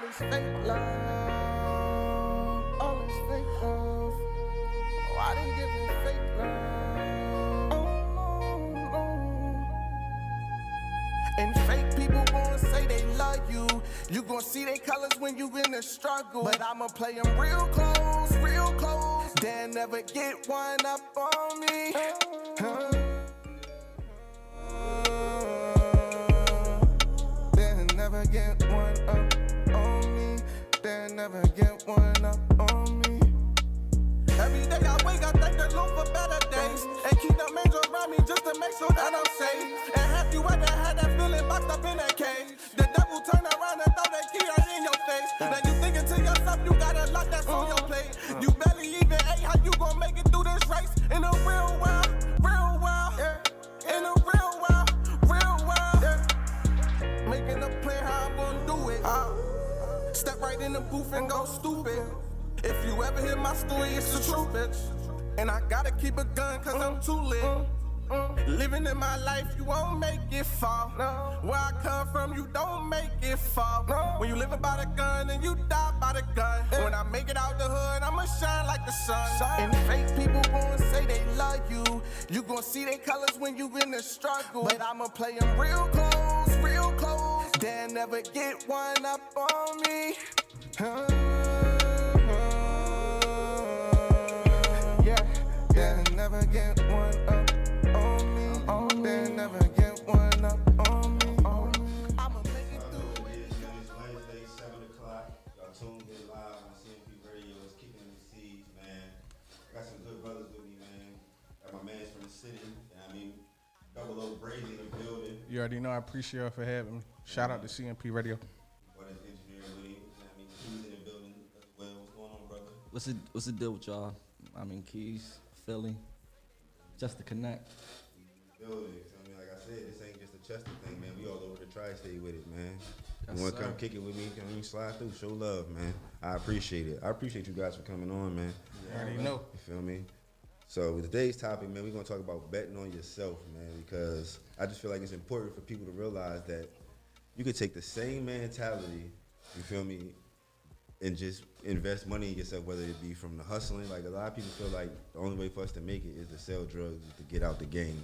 this fake love, all this fake love. Why they giving fake love? And fake people gon' say they love you. You gon' see they colors when you in the struggle. But I'ma play them real close, real close. They'll never get one up on me. They'll never get one up on me. They'll never get one up on me. Every day I wake up, thank the Lord for better days. And keep them angels around me just to make sure that I'm safe. And have you ever had that feeling boxed up in that cage? The devil turn around and throw that key right in your face. Now you thinking to yourself, you got a lot that's on your plate. You barely even ate, how you gon' make it through this race? In the real world, real world. In the real world, real world. Making a plan how I'm gonna do it. Step right in the booth and go stupid. If you ever hear my story, it's the truth, bitch. And I gotta keep a gun cause I'm too lit. Living in my life, you won't make it fall. Where I come from, you don't make it fall. When you living by the gun and you die by the gun. When I make it out the hood, I'ma shine like the sun. And fake people gon' say they love you. You gon' see they colors when you in the struggle. But I'ma play them real close, real close. They'll never get one up on me. They'll never get one up on me. They'll never get one up on me. I'ma make it through. It's Wednesday, 7 o'clock. Y'all tuned in live on CMP Radio. It's kicking in the seeds, man. I got some good brothers with me, man. Got my mans from the city. You know what I mean? Double O Brady in the building. You already know I appreciate you for having me. Shout out to CMP Radio. What is engineer with him? You know what I mean? He's in the building as well. What's going on, brother? What's the deal with y'all? I'm in Keys, Philly, just to connect. Building. So, I mean, like I said, this ain't just a Chester thing, man. We all over the tri-state with it, man. Yes, You want to sir. come kick it with me? Come on, slide through. Show love, man. I appreciate it. I appreciate you guys for coming on, man. You already know. You feel me? So with today's topic, man, we're gonna talk about betting on yourself, man, because I just feel like it's important for people to realize that you could take the same mentality, you feel me, and just invest money in yourself, whether it be from the hustling. Like a lot of people feel like the only way for us to make it is to sell drugs, is to get out the game.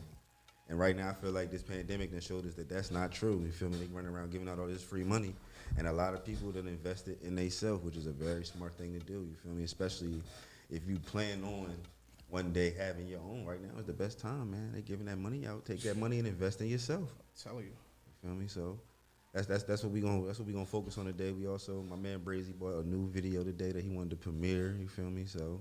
And right now I feel like this pandemic done showed us that that's not true. You feel me? They run around giving out all this free money. And a lot of people done invested in themselves, which is a very smart thing to do, you feel me? Especially if you plan on one day having your own. Right now is the best time, man. They giving that money out. Take that money and invest in yourself. Tell you. You feel me? So that's what we gonna focus on today. We also, my man Brazy bought a new video today that he wanted to premiere. You feel me? So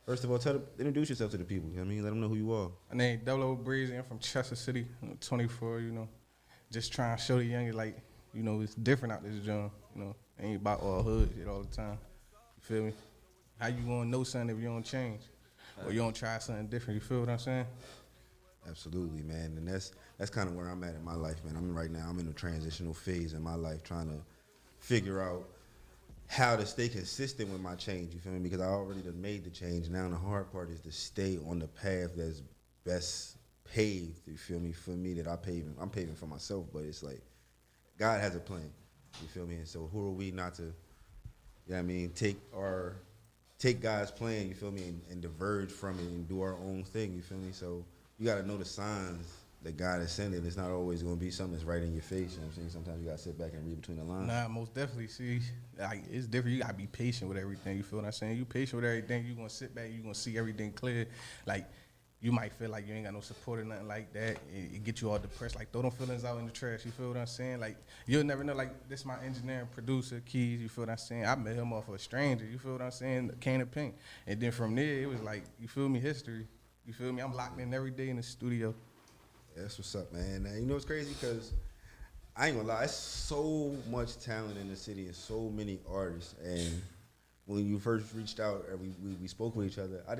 first of all, introduce yourself to the people. You know what I mean? Let them know who you are. My name Double O Breezy. I'm from Chester City. I'm 24. You know, just trying to show the youngins like, you know, it's different out this joint. You know, ain't about all hood shit all the time. You feel me? How you gonna know something if you don't change? Or you don't try something different, you feel what I'm saying? Absolutely, man. And that's kind of where I'm at in my life, man. I'm in a transitional phase in my life trying to figure out how to stay consistent with my change, you feel me? Because I already done made the change. Now the hard part is to stay on the path that's best paved, you feel me? For me, that I'm paving for myself, but it's like God has a plan, you feel me? And so who are we not to, you know what I mean, take God's plan, you feel me, and diverge from it and do our own thing, you feel me? So you got to know the signs that God is sending. It's not always going to be something that's right in your face, you know what I'm saying? Sometimes you got to sit back and read between the lines. Nah, most definitely. See, like, it's different. You got to be patient with everything, you feel what I'm saying? You patient with everything, you going to sit back, you going to see everything clear. Like, you might feel like you ain't got no support or nothing like that. It get you all depressed. Like, throw them feelings out in the trash, you feel what I'm saying? Like, you'll never know, like, this my engineer and producer, Keys, you feel what I'm saying? I met him off of a stranger, you feel what I'm saying? A can of paint. And then from there, it was like, you feel me, history. You feel me? I'm locked in every day in the studio. That's what's up, man. And you know it's crazy because I ain't gonna lie, it's so much talent in the city and so many artists. And when you first reached out and we spoke with each other, I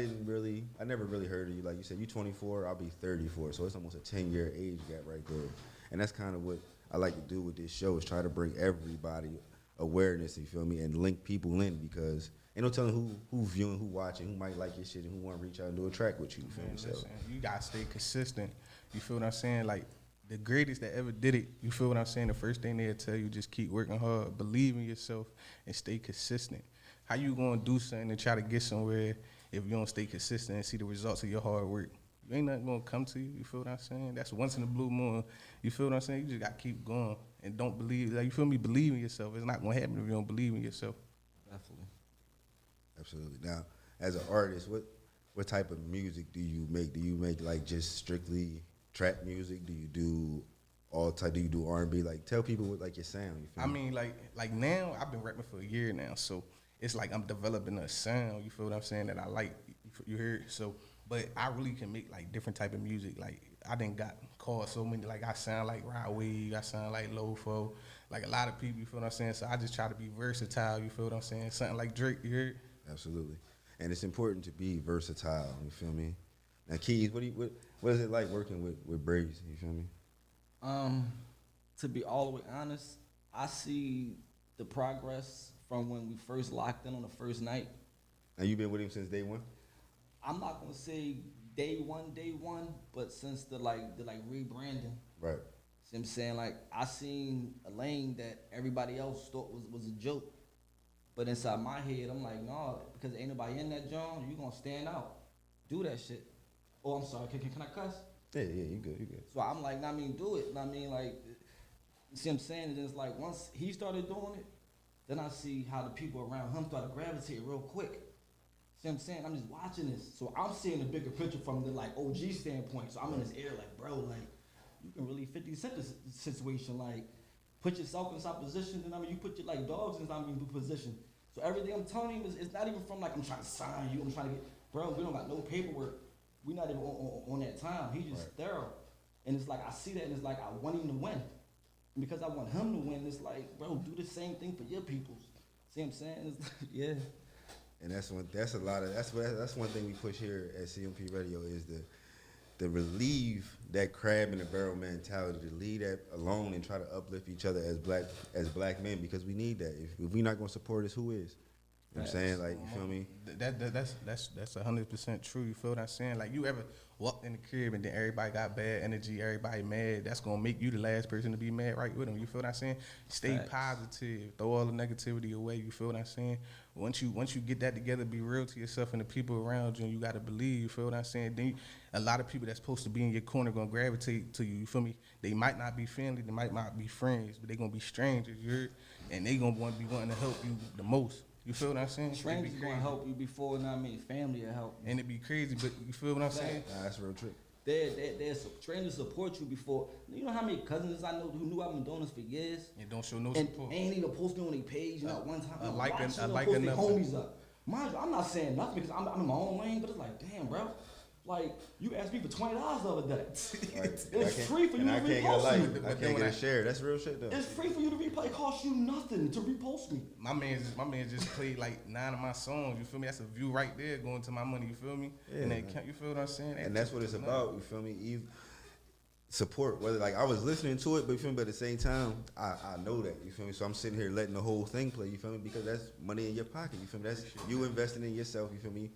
never really heard of you. Like you said, you 24, I'll be 34. So it's almost a 10-year age gap right there. And that's kind of what I like to do with this show, is try to bring everybody awareness, you feel me, and link people in, because ain't no telling who viewing, who watching, who might like your shit, and who want to reach out and do a track with you, you feel me? So Listen, you got to stay consistent. You feel what I'm saying? Like, the greatest that ever did it, you feel what I'm saying? The first thing they'll tell you, just keep working hard, believe in yourself, and stay consistent. How you gonna do something and try to get somewhere if you don't stay consistent and see the results of your hard work? You ain't nothing gonna come to you, you feel what I'm saying? That's once in a blue moon, you feel what I'm saying? You just gotta keep going and don't believe, like, you feel me? Believe in yourself. It's not gonna happen if you don't believe in yourself. Definitely. Absolutely. Now, as an artist, what type of music do you make? Do you make like just strictly trap music? Do you do all type? Do you do R&B? Like, tell people what like your sound. You feel I me? mean, like now, I've been rapping for a year now, so it's like I'm developing a sound, you feel what I'm saying, that I like, you hear? So, but I really can make like different type of music. Like, I done got called so many, like I sound like Rod Wave, I sound like Lofo, like a lot of people, you feel what I'm saying? So I just try to be versatile, you feel what I'm saying? Something like Drake, you hear? Absolutely. And it's important to be versatile, you feel me? Now, Keys, what is it like working with Braves, you feel me? To be all the way honest, I see the progress from when we first locked in on the first night. And you've been with him since day one? I'm not gonna say day one, but since the rebranding. Right. See what I'm saying? Like, I seen a lane that everybody else thought was a joke. But inside my head, I'm like, no, because ain't nobody in that joint, you gonna stand out. Do that shit. Oh, I'm sorry, can I cuss? Yeah, you good. So I'm like, I mean, do it. I mean, like, you see what I'm saying? And it's like, once he started doing it, then I see how the people around him started gravitating real quick. See what I'm saying? I'm just watching this. So I'm seeing the bigger picture from the, like, OG standpoint. So I'm in his ear like, bro, like, you can really 50 Cent this situation. Like, put yourself in some position, and I mean, you put your, like, dogs in some position. So everything I'm telling you is not even from, like, I'm trying to sign you, I'm trying to get, bro, we don't got no paperwork. We not even on that time. He just thorough. And it's like, I see that, and it's like, I want him to win. And because I want him to win, it's like, bro, do the same thing for your peoples. See what I'm saying? It's like, yeah. And that's one thing we push here at CMP Radio is to relieve that crab in the barrel mentality, to leave that alone and try to uplift each other as black men, because we need that. If we're not gonna support us, who is? You know what I'm saying? Like, you feel me? That's 100% true. You feel what I'm saying? Like, you ever walked in the crib and then everybody got bad energy, everybody mad, that's gonna make you the last person to be mad right with them. You feel what I'm saying? Stay positive, throw all the negativity away. You feel what I'm saying? Once you get that together, be real to yourself and the people around you, and you gotta believe. You feel what I'm saying? Then a lot of people that's supposed to be in your corner gonna gravitate to you. You feel me? They might not be family, they might not be friends, but they gonna be strangers. You heard? And they gonna be wanting to help you the most. You feel what I'm saying? Strangers gonna help you before, I mean, family will help you. And it be crazy, but you feel what I'm saying? Nah, that's a real trick. Strangers support you before. You know how many cousins I know who knew I've been doing this for years? And don't show no and support. Ain't even post me on their page, not one time. like post another. their homies up. Mind you, I'm not saying nothing because I'm in my own lane, but it's like, damn, bro. Like, you asked me for $20 the other day. It's free for you to repost me. I can't get a share. That's real shit, though. It's free for you to repost. It costs you nothing to repost me. My man just played like 9 of my songs. You feel me? That's a view right there going to my money. You feel me? Yeah, and you feel what I'm saying? And that's what it's about. You feel me? Support, whether like I was listening to it, but you feel me? But at the same time, I know that, you feel me? So I'm sitting here letting the whole thing play, you feel me? Because that's money in your pocket, you feel me? That's you investing in yourself, you feel me?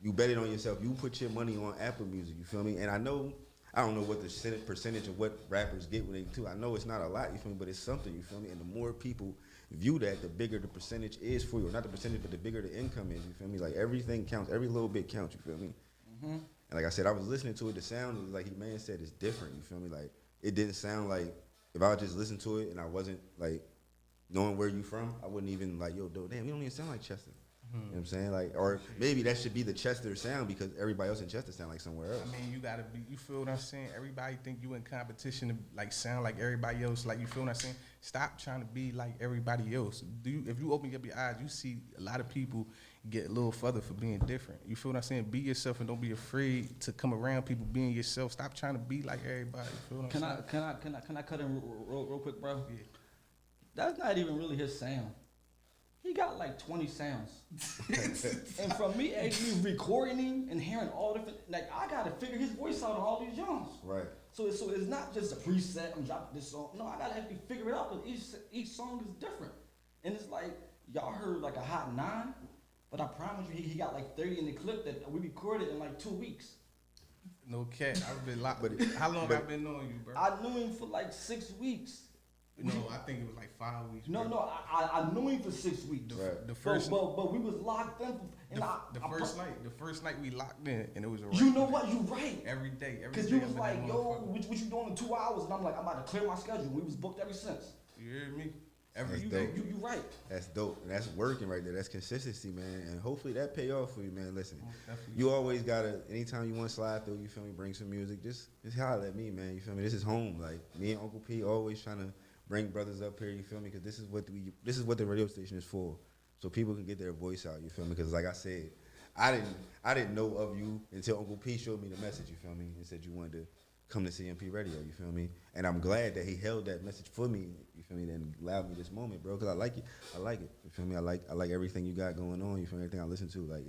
You bet it on yourself. You put your money on Apple Music, you feel me? And I don't know what the percentage of what rappers get when they do. I know it's not a lot, you feel me? But it's something, you feel me? And the more people view that, the bigger the percentage is for you. Or not the percentage, but the bigger the income is, you feel me? Like, everything counts. Every little bit counts, you feel me? Mm-hmm. And like I said, I was listening to it. The sound was like, man said, it's different, you feel me? Like, it didn't sound like, if I just listened to it and I wasn't, like, knowing where you from, I wouldn't even, like, yo, damn, you don't even sound like Chester. You know what I'm saying? Like, or maybe that should be the Chester sound because everybody else in Chester sound like somewhere else. I mean, you gotta be, you feel what I'm saying? Everybody think you in competition to like sound like everybody else. Like, you feel what I'm saying? Stop trying to be like everybody else. If you open up your eyes, you see a lot of people get a little further for being different. You feel what I'm saying? Be yourself and don't be afraid to come around people being yourself. Stop trying to be like everybody. You feel what I'm saying? Can I cut in real quick, bro? Yeah. That's not even really his sound. He got like 20 sounds. And from me actually recording him and hearing all different, like, I gotta figure his voice out on all these genres. Right. So it's not just a preset, I'm dropping this song. No, I gotta actually figure it out because each song is different. And it's like, y'all heard like a hot 9, but I promise you he got like 30 in the clip that we recorded in like 2 weeks. No cat. I've been locked. But- How long but- I been knowing you, bro? I knew him for like 6 weeks. No, I think it was like 5 weeks. No, bro. no, I knew him for 6 weeks. Right. The first, but we was locked in. And the first night we locked in, and it was a You record. know what? You right. Every day. Cause you was like, yo, what you doing in 2 hours? And I'm like, I'm about to clear my schedule. We was booked ever since. You hear me? That's You dope. you right. That's dope. And that's working right there. That's consistency, man. And hopefully that pay off for you, man. Listen, Definitely. you always gotta, anytime you want to slide through, you feel me, bring some music, just holler at me, man. You feel me? This is home. Like, me and Uncle P always trying to bring brothers up here, you feel me? Because this is what the radio station is for. So people can get their voice out, you feel me? Because like I said, I didn't know of you until Uncle P showed me the message, you feel me? And said you wanted to come to CMP Radio, you feel me? And I'm glad that he held that message for me, you feel me, and allowed me this moment, bro, because I like it. I like it, you feel me? I like everything you got going on, you feel me? Everything I listen to, like,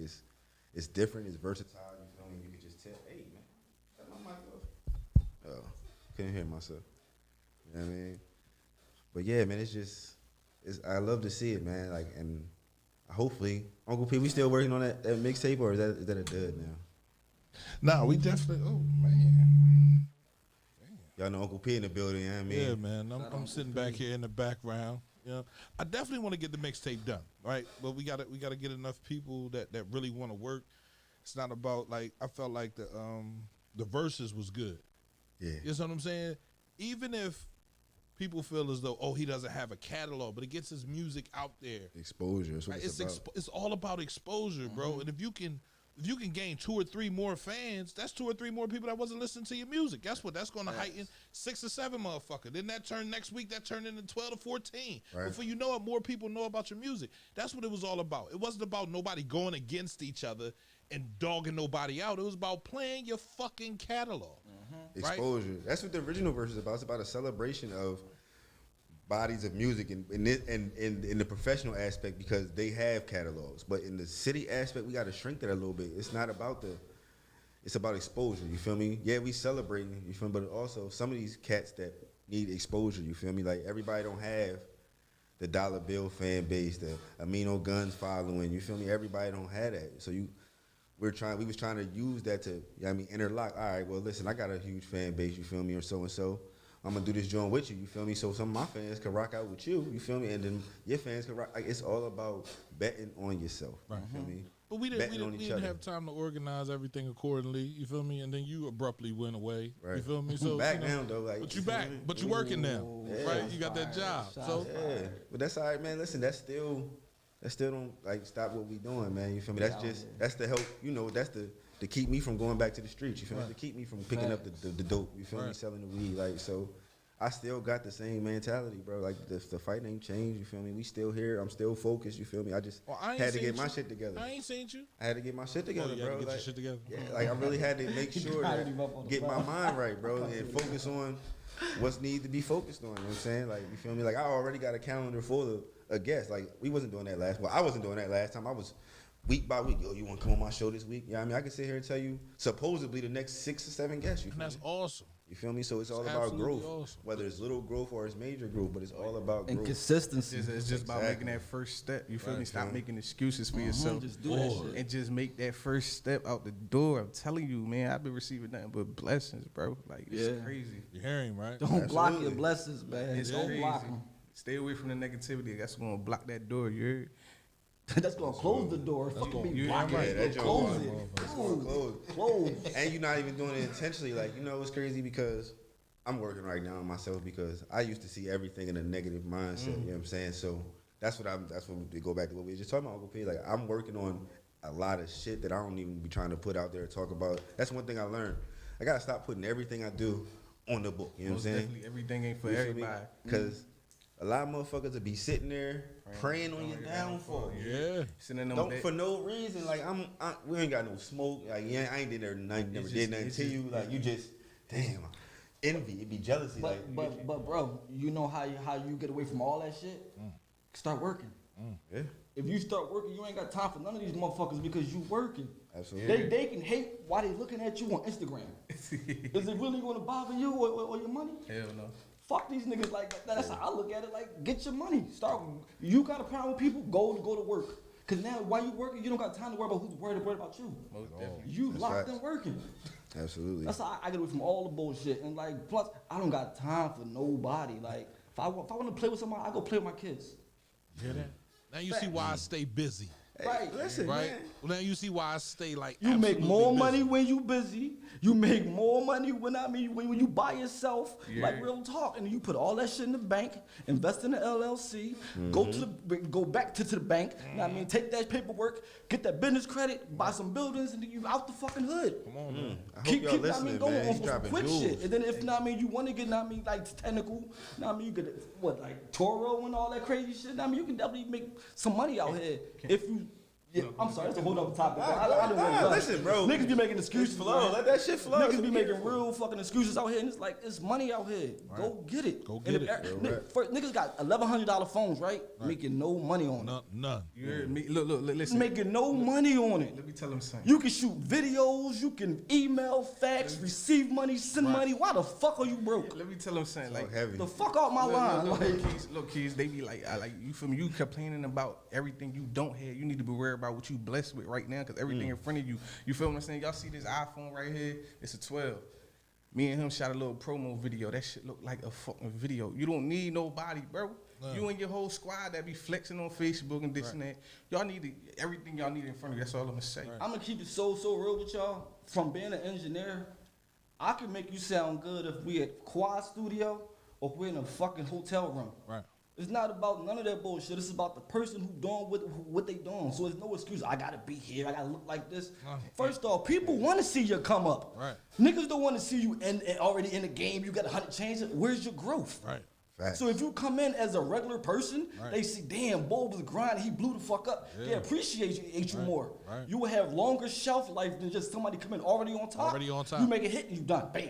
it's different, it's versatile, you feel me? You can just tell, hey, man, cut my mic off. Oh, couldn't hear myself. You know what I mean? But yeah, man, I love to see it, man, like, and hopefully, Uncle P, we still working on that mixtape, or is that a dud now? Nah, we definitely. Oh man. Y'all know Uncle P in the building, you know what I mean? Yeah, man. I'm sitting back here in the background. You know, I definitely want to get the mixtape done, right? But we gotta get enough people that really want to work. It's not about, like, I felt like the verses was good. Yeah. You know what I'm saying? Even if people feel as though, oh, he doesn't have a catalog, but it gets his music out there. Exposure. That's what Right? it's about. It's all about exposure, bro. And if you can gain 2 or 3 more fans, that's 2 or 3 more people that wasn't listening to your music. That's going to heighten 6 or 7 motherfucker. Then that turn next week, that turned into 12 to 14. Right. Before you know it, more people know about your music. That's what it was all about. It wasn't about nobody going against each other and dogging nobody out. It was about playing your fucking catalog. Right? Exposure. That's what the original verse is about. It's about a celebration of bodies of music in the professional aspect, because they have catalogs. But in the city aspect, we got to shrink that a little bit. It's not about it's about exposure, you feel me? Yeah, we celebrating, you feel me? But also some of these cats that need exposure, you feel me? Like, everybody don't have the Dollar Bill fan base, the Amino Guns following, you feel me? Everybody don't have that. So we was trying to use that to, you know what I mean, interlock. All right, well, listen, I got a huge fan base, you feel me, or so-and-so. I'm going to do this joint with you feel me? So some of my fans can rock out with you feel me? And then your fans can rock. Like, it's all about betting on yourself, you feel me? But we Betting on didn't each other. have time to organize everything accordingly, you feel me? And then you abruptly went away, Right. you feel me? So Back you know, now, though. Like, but you back, but you working now, Yeah. right? You got that job. So Yeah, but that's all right, man. Listen, that still don't, like, stop what we doing, man. You feel me? That's the help, you know, that's to keep me from going back to the streets, you feel me? To keep me from picking up the dope, you feel me? Selling the weed, like, so I still got the same mentality, bro. Like, the fight ain't changed, you feel me? We still here. I'm still focused, you feel me? I just ain't had to get seen my you. shit together. I ain't seen you. I had to get my shit together, You had bro. to get Like, your shit together. yeah, like, I really had to make sure Carried him up on that the get my phone. mind right, bro, and focus on what's need to be focused on. You know what I'm saying? Like, you feel me? Like, I already got a calendar full of a guest. Like, we wasn't doing that last. Well, I wasn't doing that last time. I was week by week. Yo, you want to come on my show this week? Yeah, I mean, I can sit here and tell you supposedly the next 6 or 7 guests. You And feel that's me? awesome. You feel me? So it's all It's about absolutely growth, awesome. whether it's little growth or it's major growth. But it's all about And growth. consistency. It's just about Exactly. making that first step. You feel Right, me? Stop man. making excuses for yourself. Just do that shit. And just make that first step out the door. I'm telling you, man, I've been receiving nothing but blessings, bro. Like, it's Yeah. crazy. You hearing, right? Don't block Absolutely. your blessings, man. It's Don't crazy. block them. Stay away from the negativity. That's gonna block that door. You heard? That's gonna close the door. Fucking be you blocking right. it. That joint Close gonna- it. It's gonna close. Close. And you're not even doing it intentionally. Like, you know, it's crazy because I'm working right now on myself, because I used to see everything in a negative mindset. You know what I'm saying? So that's what we go back to what we were just talking about, Uncle P. Like, I'm working on a lot of shit that I don't even be trying to put out there and talk about. That's one thing I learned. I gotta stop putting everything I do on the book. You know what I'm Most saying? definitely, everything ain't for everybody. Because a lot of motherfuckers will be sitting there praying on your downfall. Yeah. Sitting in them Don't bed- for no reason. Like, we ain't got no smoke. Like, yeah, I ain't did there, never It's did just- nothing it's to just- you. Like, you just, damn, envy. It'd be jealousy. But bro, you know how you get away from all that shit? Start working. yeah, If you start working, you ain't got time for none of these motherfuckers because you working. absolutely. They can hate while they looking at you on Instagram. Is it really gonna bother you or your money? Hell no. Fuck these niggas like that. That's how I look at it. Like, get your money. Start. You got a problem with people? Go to work. Cause now while you working, you don't got time to worry about who's worried about you. Most definitely. You That's locked facts. in working. Absolutely. That's how I get away from all the bullshit. And like, plus, I don't got time for nobody. Like, if I want to play with somebody, I go play with my kids. Hear that? Now you see why I stay busy. Right. Listen, Right? man. Well, now you see why I stay like You make absolutely more busy. money when you busy. You make more money when when you by yourself, Yeah. like real talk, and you put all that shit in the bank, invest in the LLC, go back to the bank. You know what I mean, take that paperwork, get that business credit, buy some buildings, and then you out the fucking hood. Come on, man. I hope y'all Keep listening, going man. on He's some dropping quick jewels. shit. And then if know what I mean, you want to get know what I mean, like technical, know what I mean, you get what like Toro and all that crazy shit. Know what I mean, you can definitely make some money out here if you. Yeah, I'm sorry, that's a whole other topic. Bro. I don't want to listen, bro. Niggas be making excuses. Flow. man. Let that shit flow. Niggas be making real fucking excuses out here, and it's like, it's money out here. Go get it. Go And get if- it. niggas got $1,100 phones, right? Making no money on it. None. You heard me? Look, listen. Making no money on it. Let me tell him something. You can shoot videos, you can email, fax, receive money, send money. Why the fuck are you broke? Let me tell him something. Like, Heavy. The fuck out my line. Look, Like, Keys, they be like, you feel me? You complaining about everything you don't have. You need to be worried about what you blessed with right now, because everything in front of you. You feel what I'm saying? Y'all see this iPhone right here? It's a 12. Me and him shot a little promo video. That shit look like a fucking video. You don't need nobody, bro. You and your whole squad that be flexing on Facebook and this and that. Y'all need everything y'all need in front of you. That's all I'm gonna say. I'm gonna keep it so real with y'all. From being an engineer, I can make you sound good if we at Quad Studio or if we're in a fucking hotel room. Right. It's not about none of that bullshit. It's about the person who doing what they doing. So there's no excuse. I gotta be here. I gotta look like this. First off, people want to see you come up. Right. Niggas don't want to see you already in the game. You got 100 changes. Where's your growth? Right. Facts. So if you come in as a regular person, Right. they see, damn, Bo was grinding, he blew the fuck up. They Yeah. appreciate you more. Right. You will have longer shelf life than just somebody come in already on top. Already on top. You make a hit and you done, bam.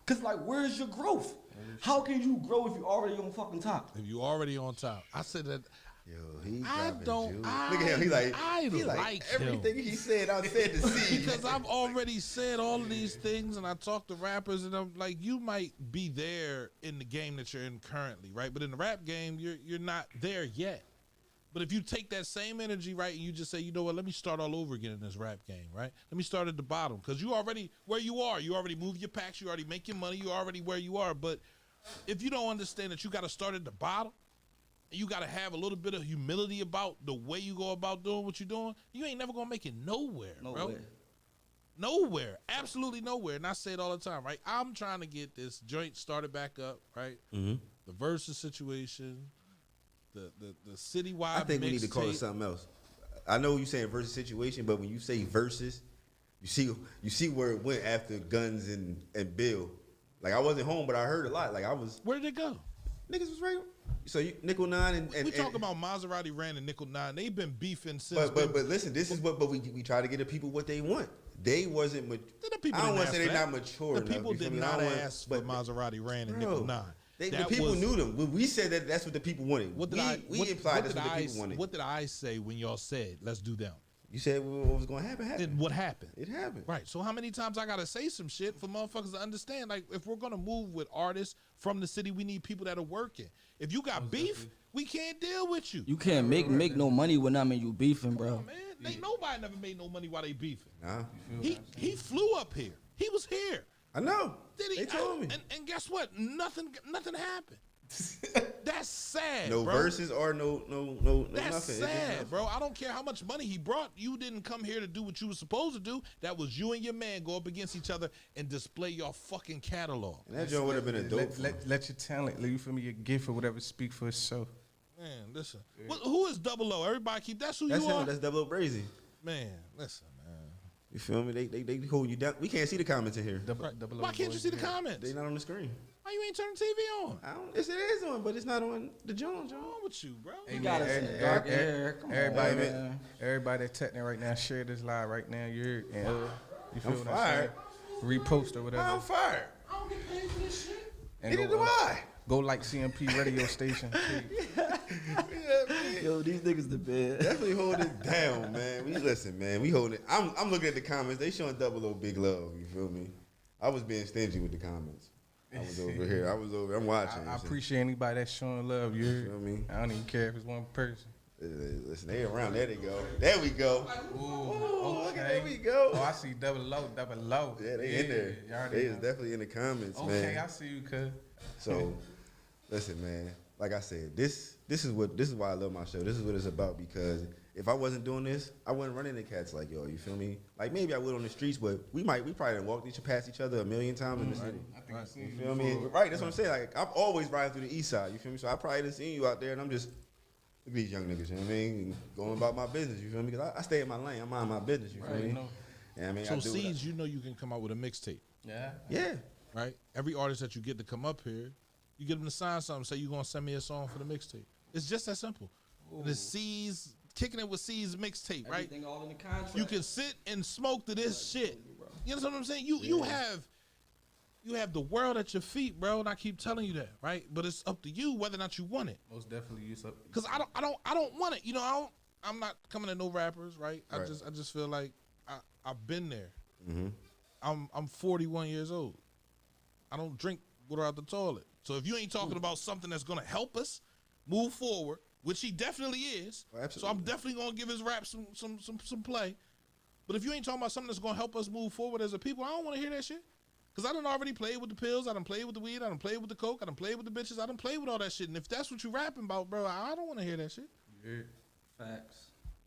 Cause like, where's your growth? How can you grow if you already on fucking top? If you already on top, I said that. Yo, he I dropping don't. jewels. I, Look at him. He I like him. everything he said. I said to see. Because I've already said all of these things, and I talk to rappers, and I'm like, you might be there in the game that you're in currently, right? But in the rap game, you're not there yet. But if you take that same energy, right, and you just say, you know what, let me start all over again in this rap game, right? Let me start at the bottom, because you already where you are. You already move your packs. You already make your money. You already where you are. But if you don't understand that you got to start at the bottom, and you got to have a little bit of humility about the way you go about doing what you're doing, you ain't never going to make it nowhere, bro. Nowhere. Absolutely nowhere. And I say it all the time, right? I'm trying to get this joint started back up, right? Mm-hmm. The versus situation, the citywide I think we need to call it mixtape. something else. I know you saying versus situation, but when you say versus, you see where it went after Guns and Bill. Like, I wasn't home, but I heard a lot. Like, I was Where did it go? niggas was right. So you Nickel 9 and We talk about Maserati ran and Nickel 9. They've been beefing since. but listen, this is what we try to get the people what they want. They wasn't. The people I don't didn't want to ask say for they're that. not mature The enough. people you feel did me? I not don't want- ask for Maserati ran and Nickel 9. The That people was- knew them. When we said that, that's what the people wanted. What did we implied that's what the people wanted. What did I say when y'all said, let's do them? You said what was going to happen. Then what happened? It happened. Right. So how many times I gotta say some shit for motherfuckers to understand? Like, if we're gonna move with artists from the city, we need people that are working. If you got beef, we can't deal with you. You can't make no money when you beefing, bro. Come on, man. Ain't nobody never made no money while they beefing. Nah. He flew up here. He was here. I know. Did he? They told me. And guess what? Nothing happened. That's sad. No bro. verses or no That's nothing. It's just sad, nothing. bro. I don't care how much money he brought. You didn't come here to do what you were supposed to do. That was you and your man go up against each other and display your fucking catalog. And that joint would have been a dope. Let your talent, you feel me, your gift or whatever speak for itself. Man, listen. Who is Double O? Everybody keep. That's who That's you him. are. That's Double O Brazy. Man, listen, man. You feel me? They hold you down. We can't see the comments in here. Double Why can't you see the They comments? not on the screen. Why you ain't turning TV on? I don't. It is on, but it's not on the John. What's wrong with you, bro? You gotta see dark hair. Come on, Everybody, man. everybody that's texting right now, share this live right now. You feel I'm what I'm saying? Repost or whatever. I'm fired. I don't get paid for this shit. And Neither do I. Go like CMP radio station. Yo, these niggas the best. Definitely hold it down, man. We listen, man. We hold it. I'm looking at the comments. They showing Double O big love. You feel me? I was being stingy with the comments. I was over here. I'm watching. I appreciate anybody that's showing love. You feel me? I don't even care if it's one person. Listen, they around. There they go. There we go. Ooh, Look at okay. there we go. Oh, I see double low. Yeah, they in there. You already They is know. definitely in the comments, man. Okay, I see you, cuz. So, listen, man. Like I said, this is why I love my show. This is what it's about, because if I wasn't doing this, I wouldn't run into cats like y'all. You feel me? Like maybe I would on the streets, but we probably done walked past each other a million times in the city. I think I've seen You feel me? Right, that's what I'm saying. Like I'm always riding through the east side. You feel me? So I probably done seen you out there, and I'm just look at these young niggas. You know what I mean? Going about my business. You feel me? Because I stay in my lane. I mind my business. You feel Right, me? no. Yeah, I mean, So I do what I- Ceez, you know you can come out with a mixtape, Yeah. Yeah. right? Every artist that you get to come up here, you get them to sign something, say you're gonna send me a song for the mixtape. It's just that simple. The Ceez, kicking it with Ceez mixtape, right? Everything all in the contract. You can sit and smoke to this shit. You know what I'm saying? You have the world at your feet, bro, and I keep telling you that, right? But it's up to you whether or not you want it. Most definitely use up. Cause I don't want it. You know, I'm not coming to no rappers, right? I Right. just feel like I've been there. Mm-hmm. I'm 41 years old. I don't drink water out the toilet. So if you ain't talking about something that's gonna help us move forward, which he definitely is, Oh, absolutely. so I'm definitely gonna give his rap some play. But if you ain't talking about something that's gonna help us move forward as a people, I don't want to hear that shit. Cause I done already played with the pills, I done played with the weed, I done played with the coke, I done played with the bitches, I done played with all that shit. And if that's what you rapping about, bro, I don't want to hear that shit. Facts.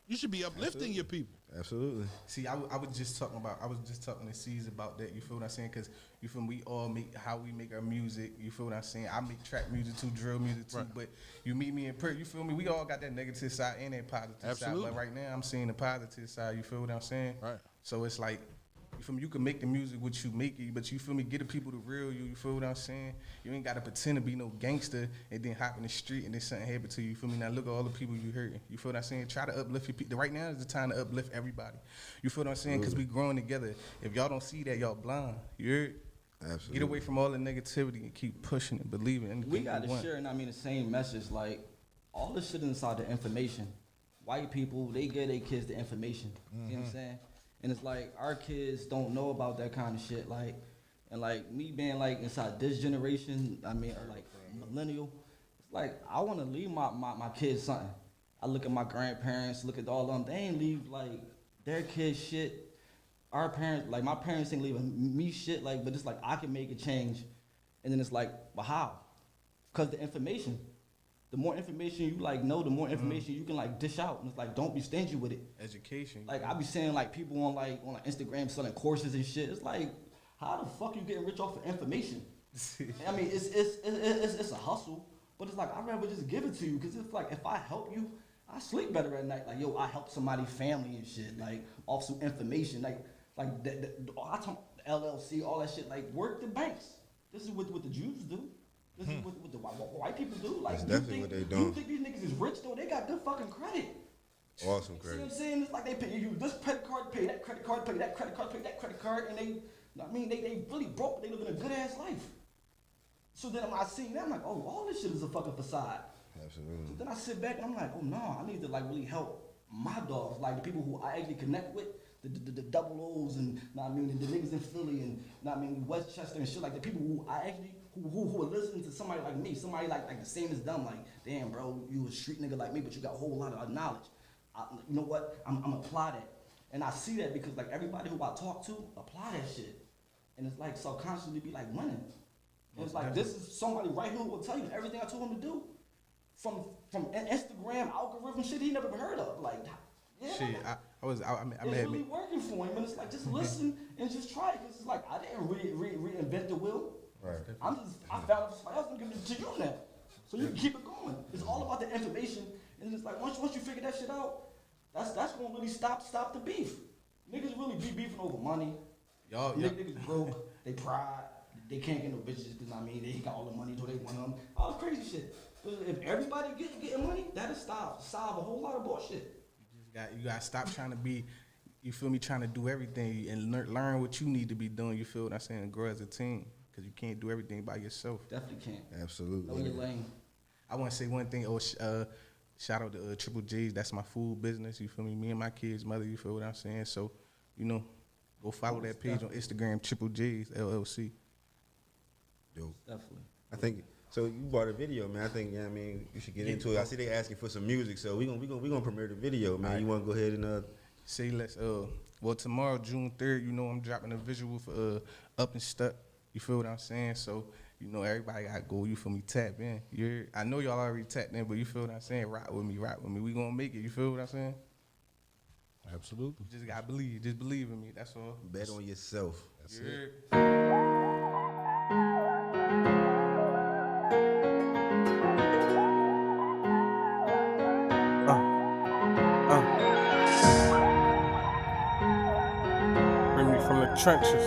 You should be uplifting your people. Absolutely. See, I was just talking to Ceez about that. You feel what I'm saying? Because you feel we all make how we make our music. You feel what I'm saying? I make trap music too, drill music too. Right. But you meet me in person. You feel me? We all got that negative side and that positive Absolutely. side. But right now, I'm seeing the positive side. You feel what I'm saying? Right. So it's like, you feel me? You can make the music what you make it, but you feel me? Get the people to real you. You feel what I'm saying? You ain't got to pretend to be no gangster and then hop in the street and then something happen to you. You feel me? Now look at all the people you hurting. You feel what I'm saying? Try to uplift your people. Right now is the time to uplift everybody. You feel what I'm saying? Because we growing together. If y'all don't see that, y'all blind. You heard? Absolutely. Get away from all the negativity and keep pushing and believing. And We got to share, and I mean the same message. Like all this shit inside the information. White people, they give their kids the information. You know what I'm saying? And it's like our kids don't know about that kind of shit. Like, and like me being like inside this generation, I mean, or like millennial, it's like I want to leave my kids something. I look at my grandparents, look at all of them. They ain't leave like their kids shit. Our parents, like my parents ain't leaving me shit. Like, but it's like I can make a change. And then it's like, but how? Because the information. The more information you like know, the more information you can like dish out. And it's like, don't be stingy with it. education. Like I be seeing like people on Instagram selling courses and shit. It's like, how the fuck you getting rich off of information? I mean, it's a hustle, but it's like I'd rather just give it to you because it's like if I help you, I sleep better at night. Like yo, I help somebody's family and shit. Like off some information. Like I talk LLC, all that shit. Like work the banks. This is what the Jews do. This is what the white people do. Like That's you definitely think, what they You doing. think these niggas is rich though? They got good fucking credit. Awesome See what I'm credit. saying? It's like they pay you this credit card, pay that credit card, pay that credit card, pay that credit card, and they really broke, but they living a good ass life. So then I seen that, I'm like, oh, all this shit is a fucking facade. So Absolutely. then I sit back and I'm like, oh no, I need to like really help my dogs, like the people who I actually connect with, the double O's and know what I mean, the niggas in Philly and know what I mean, Westchester and shit, like the people who I actually who are listening to somebody like me, somebody like the same as them, like, damn bro, you a street nigga like me, but you got a whole lot of knowledge. You know what? I'm apply that. And I see that because like everybody who I talk to apply that shit. And it's like subconsciously be like winning. And it's like this is somebody right here who will tell you everything I told him to do. From Instagram algorithm shit he never heard of. Like yeah, Shit, it's I'm really working for him, and it's like just listen and just try it. Cause it's like I didn't reinvent the wheel. Right. I found it for somebody else and give it to you now. So you can keep it going. It's all about the information, and it's like once you figure that shit out, that's gonna really stop the beef. Niggas really be beefing over money. Y'all, Niggas broke, they pride, they can't get no bitches because I mean they got all the money so they want them. All this crazy shit. But if everybody getting money, that'll solve a whole lot of bullshit. You gotta stop trying to be, you feel me, trying to do everything and learn what you need to be doing. You feel what I'm saying? And grow as a team, because you can't do everything by yourself. Definitely can't. Know Absolutely. your lane. I want to say one thing. Shout out to Triple J's. That's my food business. You feel me? Me and my kids' mother. You feel what I'm saying? So, you know, go follow that page on Instagram, Triple J's LLC. Yo, Definitely. I think So you bought a video, man. I think, yeah, I mean, you should get into it. I see they asking for some music, so we gonna premiere the video, man. You want to go ahead and Say let's well tomorrow June 3rd, you know I'm dropping a visual for Up and Stuck. You feel what I'm saying? So you know everybody got to go. You feel me? Tap in. I know y'all already tapped in, but you feel what I'm saying? Rock with me. We gonna make it. You feel what I'm saying? Absolutely. Just gotta believe. Just believe in me. That's all. bet on yourself. That's it. Bring me from the trenches.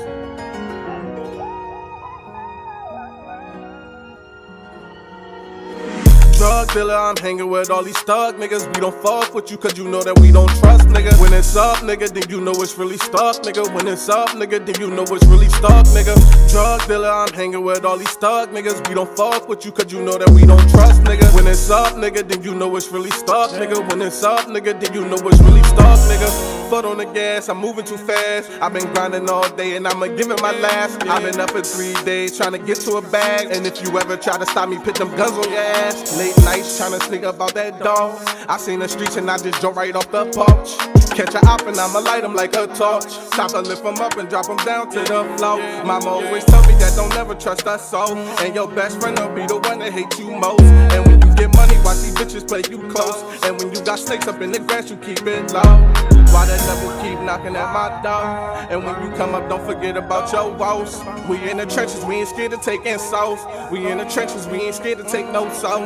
Drug dealer, I'm hanging with all these thug niggas. We don't fuck with you cause you know that we don't trust, nigga. When it's up, nigga, then you know it's really stuck, nigga. When it's up, nigga, then you know it's really stuck, nigga. Drug dealer, I'm hanging with all these thug niggas. We don't fuck with you cause you know that we don't trust, nigga. When it's up, nigga, then you know it's really stuck, nigga. When it's up, nigga, then you know it's really stuck, nigga. Foot on the gas, I'm moving too fast. I've been grinding all day and I'ma give it my last. I've been up for 3 days trying to get to a bag. And if you ever try to stop me, put them guns on your ass. Late nights trying to sneak up out that dog. I seen the streets and I just jump right off the porch. Catch a op and I'ma light him like a torch. Chopper lift him up and drop him down to the floor. Mama always told me that don't never trust us soul. And your best friend will be the one that hate you most. And when you get money, watch these bitches play you close. And when you got snakes up in the grass, you keep it low. Why the devil keep knocking at my door? And when you come up, don't forget about your woes. We in the trenches, we ain't scared to take insults. We in the trenches, we ain't scared to take no salt.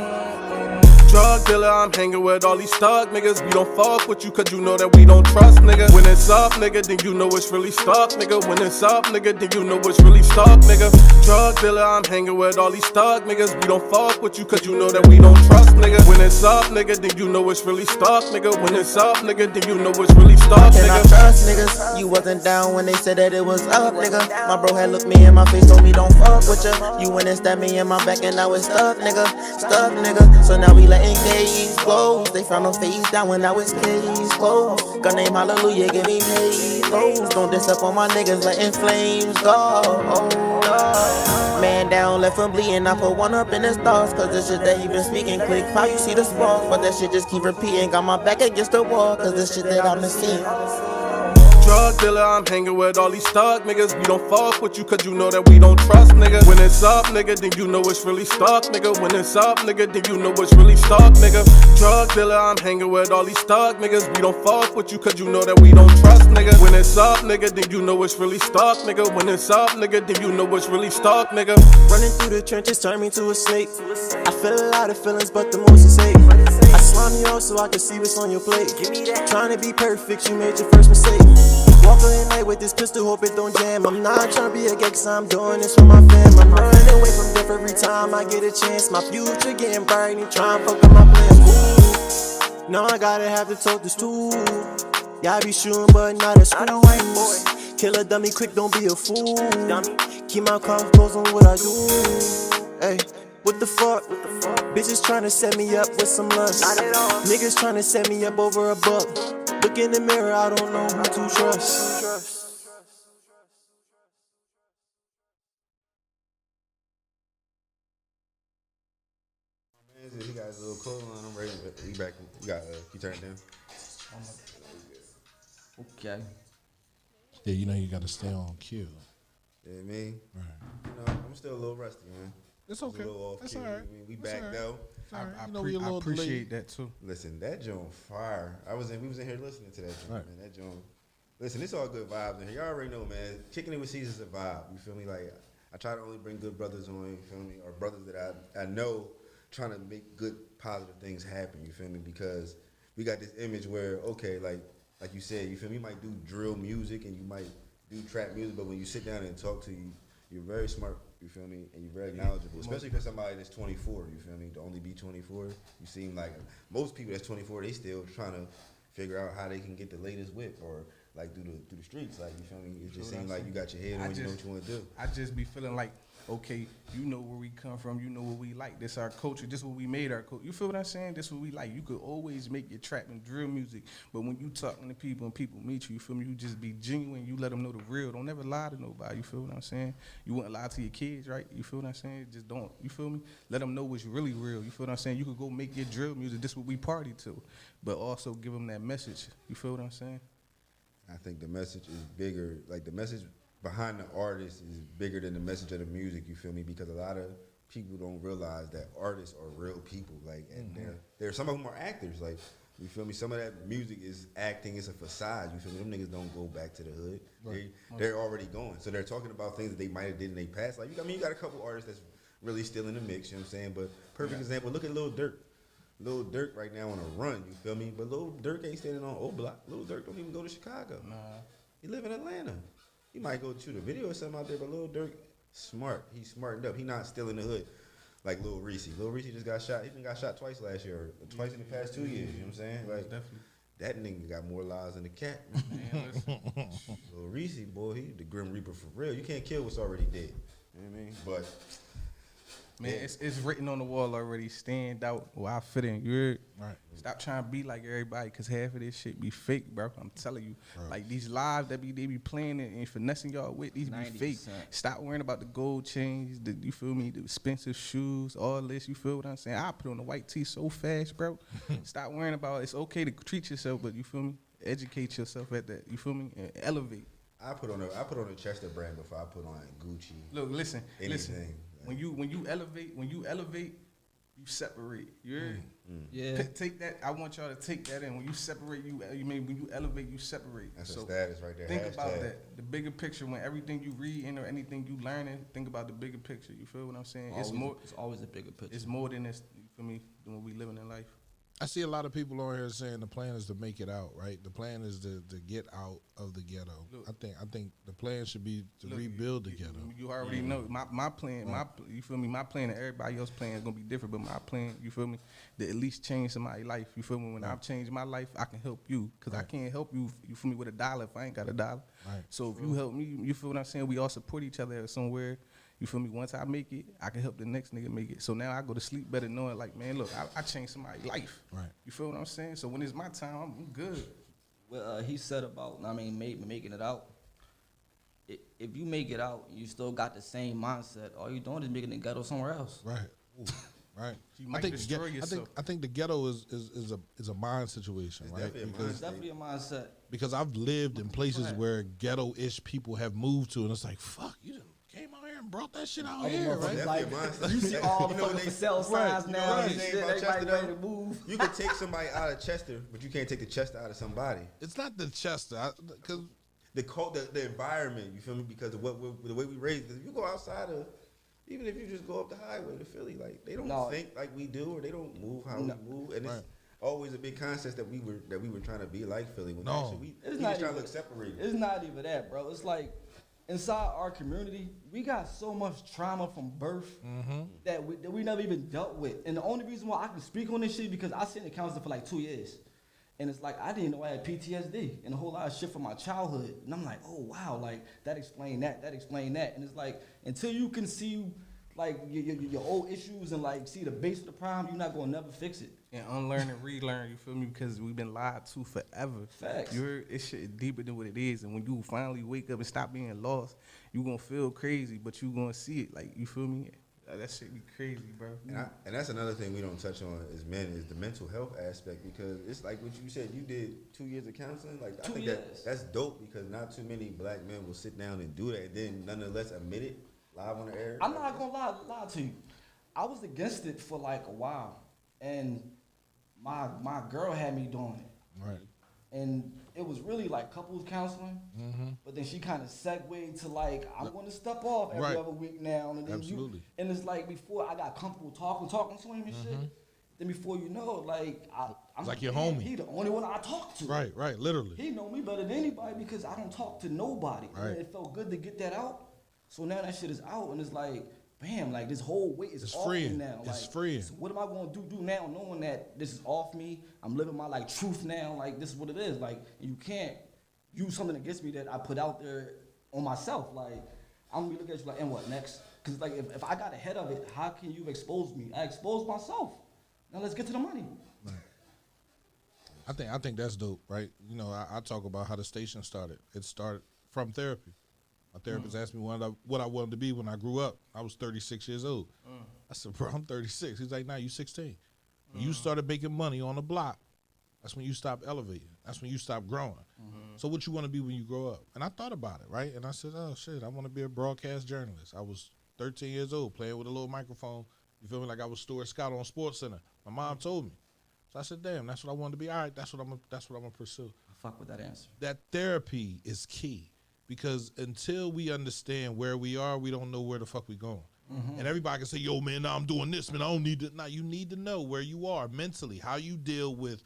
Drug dealer, I'm hanging with all these thug niggas. We don't fuck with you cause you know that we don't trust, nigga. When it's up, nigga, then you know it's really stuck, nigga. When it's up, nigga, then you know it's really stuck, nigga. Drug dealer, I'm hanging with all these thug niggas. We don't fuck with you cause you know that we don't trust, nigga. When it's up, nigga, then you know it's really stuck, nigga. When it's up, nigga, then you know it's really stuck, Can I nigga. trust niggas? You wasn't down when they said that it was up, nigga. My bro had looked me in my face, told me don't fuck with ya. You went and stabbed me in my back and now it's stuck, nigga. Stuck, nigga. So now we letting gays close. They found them face down when I was case closed. Gun name Hallelujah, give me payloads. Don't diss up on my niggas, letting flames go. Man down, left him bleeding. I put one up in his thoughts, cause the shit that he been speaking. Click how you see the spark, but that shit just keep repeating. Got my back against the wall, cause the shit that I've been seeing. Drug dealer, I'm hanging with all these thug niggas. We don't fuck with you cause you know that we don't trust, nigga. When it's up, nigga, then you know it's really stuck, nigga. When it's up, nigga, then you know it's really stuck, nigga. Drug dealer, I'm hanging with all these thug niggas. We don't fuck with you cause you know that we don't trust, nigga. When it's up, nigga, then you know it's really stuck, nigga. When it's up, nigga, then you know it's really stuck, nigga. Running through the trenches, turn me to a snake. I feel a lot of feelings, but the most is hate. I slime you out so I can see what's on your plate. Trying to be perfect, you made your first mistake. Walking at night with this pistol, hope it don't jam. I'm not trying to be a gay, cause I'm doing this for my fam. I'm running away from death every time I get a chance. My future getting bright and trying to fuck up my plans. Ooh, now I gotta have to talk this too. Yeah, I be shooting, but not at school. Kill a dummy quick, don't be a fool. Keep my cards close on what I do. Hey, what the fuck? Bitches tryna set me up with some lust. Niggas tryna set me up over a buck. Look in the mirror, I don't know who to trust. He got his little clothes on. I'm ready. We back. You got. You turn it down. Okay. Yeah, you know you got to stay on cue. Yeah, me. Right. You know, I'm still a little rusty, man. It's Just okay. a little off That's cue. all right. I mean, we That's back all right. though. I You know, we a little appreciate delayed. that too. Listen, that joint fire. We was in here listening to that joint, Right. man. That joint. Listen, it's all good vibes in here. Y'all already know, man. Kicking it with Ceez is a vibe. You feel me? Like I try to only bring good brothers on. You feel me? Or brothers that I know trying to make good positive things happen. You feel me? Because we got this image where okay, like you said, you feel me? You might do drill music and you might do trap music, but when you sit down and talk to you, you're very smart. You feel me? And you're very knowledgeable, especially for somebody that's 24. You feel me? To only be 24, you seem like most people that's 24, they still trying to figure out how they can get the latest whip or like through the streets. Like, you feel me? It just seems like you got your head on, you know what you want to do. I just be feeling like, okay, you know where we come from, you know what we like. This our culture, this what we made our culture. You feel what I'm saying? This what we like. You could always make your trap and drill music, but when you talking to people and people meet you, you feel me? You just be genuine. You let them know the real. Don't never lie to nobody. You feel what I'm saying? You wouldn't lie to your kids, right? You feel what I'm saying? Just don't. You feel me? Let them know what's really real. You feel what I'm saying? You could go make your drill music. This what we party to, but also give them that message. You feel what I'm saying? I think the message is bigger. Like, the message behind the artist is bigger than the message of the music, you feel me? Because a lot of people don't realize that artists are real people. Like, and they're some of them are actors. Like, you feel me? Some of that music is acting, it's a facade, you feel me? Them niggas don't go back to the hood. Right. They're already going. So they're talking about things that they might have did in their past. Like, I mean, you got a couple artists that's really still in the mix, you know what I'm saying? But perfect example, look at Lil Durk. Lil Durk right now on a run, you feel me? But Lil Durk ain't standing on O Block. Lil Durk don't even go to Chicago. Nah. He live in Atlanta. He might go shoot a video or something out there, but Lil Durk, smart. He's smartened up. He not still in the hood like Lil Reese. Lil Reese just got shot. He even got shot twice last year, or twice in the past 2 years. You know what I'm saying? Like, definitely. That nigga got more lives than the cat. Lil Reese, boy, he the Grim Reaper for real. You can't kill what's already dead. You know what I mean? But man, it's written on the wall already. Stand out where I fit in. You heard? Right. Stop trying to be like everybody, cause half of this shit be fake, bro. I'm telling you. Right. Like these lives that they be playing and finessing y'all with, these 90%. Be fake. Stop worrying about the gold chains, you feel me, the expensive shoes, all this. You feel what I'm saying? I put on the white tee so fast, bro. Stop worrying about it's okay to treat yourself, but you feel me? Educate yourself at that. You feel me? And elevate. I put on a Chester brand before I put on Gucci. Look, listen. Like, When you elevate, you separate. You heard? Yeah. Take that. I want y'all to take that in. When you separate, when you elevate, you separate. That's a status right there. Think about that. The bigger picture. When everything you reading or anything you learning, think about the bigger picture. You feel what I'm saying? It's always a bigger picture. It's more than this. You feel me? Than what we living in life. I see a lot of people on here saying the plan is to make it out, right? The plan is to get out of the ghetto. Look, I think the plan should be to rebuild the ghetto. You already know my plan. Right. You feel me? My plan and everybody else's plan is gonna be different, but my plan, you feel me, to at least change somebody's life. You feel me? When I've changed my life, I can help you, cause I can't help you. You feel me, with $1 if I ain't got $1. Right. So if you help me, you feel what I'm saying? We all support each other somewhere. You feel me? Once I make it, I can help the next nigga make it. So now I go to sleep better knowing, like, man, look, I changed somebody's life. Right. You feel what I'm saying? So when it's my time, I'm good. Well, he said about, making it out. If you make it out, you still got the same mindset. All you doing is making the ghetto somewhere else. Right. Ooh. Right. You might destroy yourself. I think the ghetto is a mind situation, right? It's definitely a mindset. Because I've lived in places where ghetto-ish people have moved to, and it's like, fuck, you done came out here and brought that shit out here, right? Like, you see all the fucking for sale signs now. Everybody ready to move. You can take somebody out of Chester, but you can't take the Chester out of somebody. It's not the Chester, because the environment. You feel me? Because of the way we raised. If you go outside of, even if you just go up the highway to Philly, like they don't think like we do, or they don't move how we move, and it's always a big concept that we were trying to be like Philly. When actually we just trying to look separated. It's not even that, bro. It's like, inside our community, we got so much trauma from birth that we never even dealt with. And the only reason why I can speak on this shit is because I seen a counselor for like 2 years. And it's like, I didn't know I had PTSD and a whole lot of shit from my childhood. And I'm like, oh, wow, like, that explained that. And it's like, until you can see, like, your old issues and, like, see the base of the problem, you're not going to never fix it. And unlearn and relearn, you feel me? Because we've been lied to forever. Facts. This shit is deeper than what it is. And when you finally wake up and stop being lost, you going to feel crazy, but you going to see it. Like, you feel me? That shit be crazy, bro. And that's another thing we don't touch on as men is the mental health aspect, because it's like what you said, you did 2 years of counseling. Like, I think that's dope, because not too many black men will sit down and do that and then nonetheless admit it live on the air. I'm not going to lie to you. I was against it for like a while, and my girl had me doing it. Right. And it was really like couples counseling, but then she kind of segued to like, I'm going to step off every other week now. And then absolutely. And it's like, before I got comfortable talking to him and shit, then before you know it, like, I'm like your homie. He the only one I talk to. Right, literally. He know me better than anybody because I don't talk to nobody. Right. And it felt good to get that out. So now that shit is out, and it's like, bam, like this whole weight is off me now. It's like, freeing. So what am I going to do now, knowing that this is off me? I'm living my like truth now. Like, this is what it is. Like, you use something against me that I put out there on myself. Like, I'm gonna be looking at you like, and what next? Because like, if I got ahead of it, how can you expose me? I exposed myself. Now let's get to the money. I think that's dope, right? You know, I talk about how the station started. It started from therapy. My therapist asked me what I wanted to be when I grew up. I was 36 years old. I said, bro, I'm 36. He's like, nah, you 16. When you started making money on the block, that's when you stopped elevating. That's when you stopped growing. So what you want to be when you grow up? And I thought about it, right? And I said, oh, shit, I want to be a broadcast journalist. I was 13 years old, playing with a little microphone. You feel me? Like I was Stuart Scott on Sports Center. My mom told me. So I said, damn, that's what I wanted to be. All right, that's what I'm gonna pursue. I fuck with that answer. That therapy is key because until we understand where we are, we don't know where the fuck we going. And everybody can say, yo, man, now I'm doing this, man. I don't need to. Now you need to know where you are mentally, how you deal with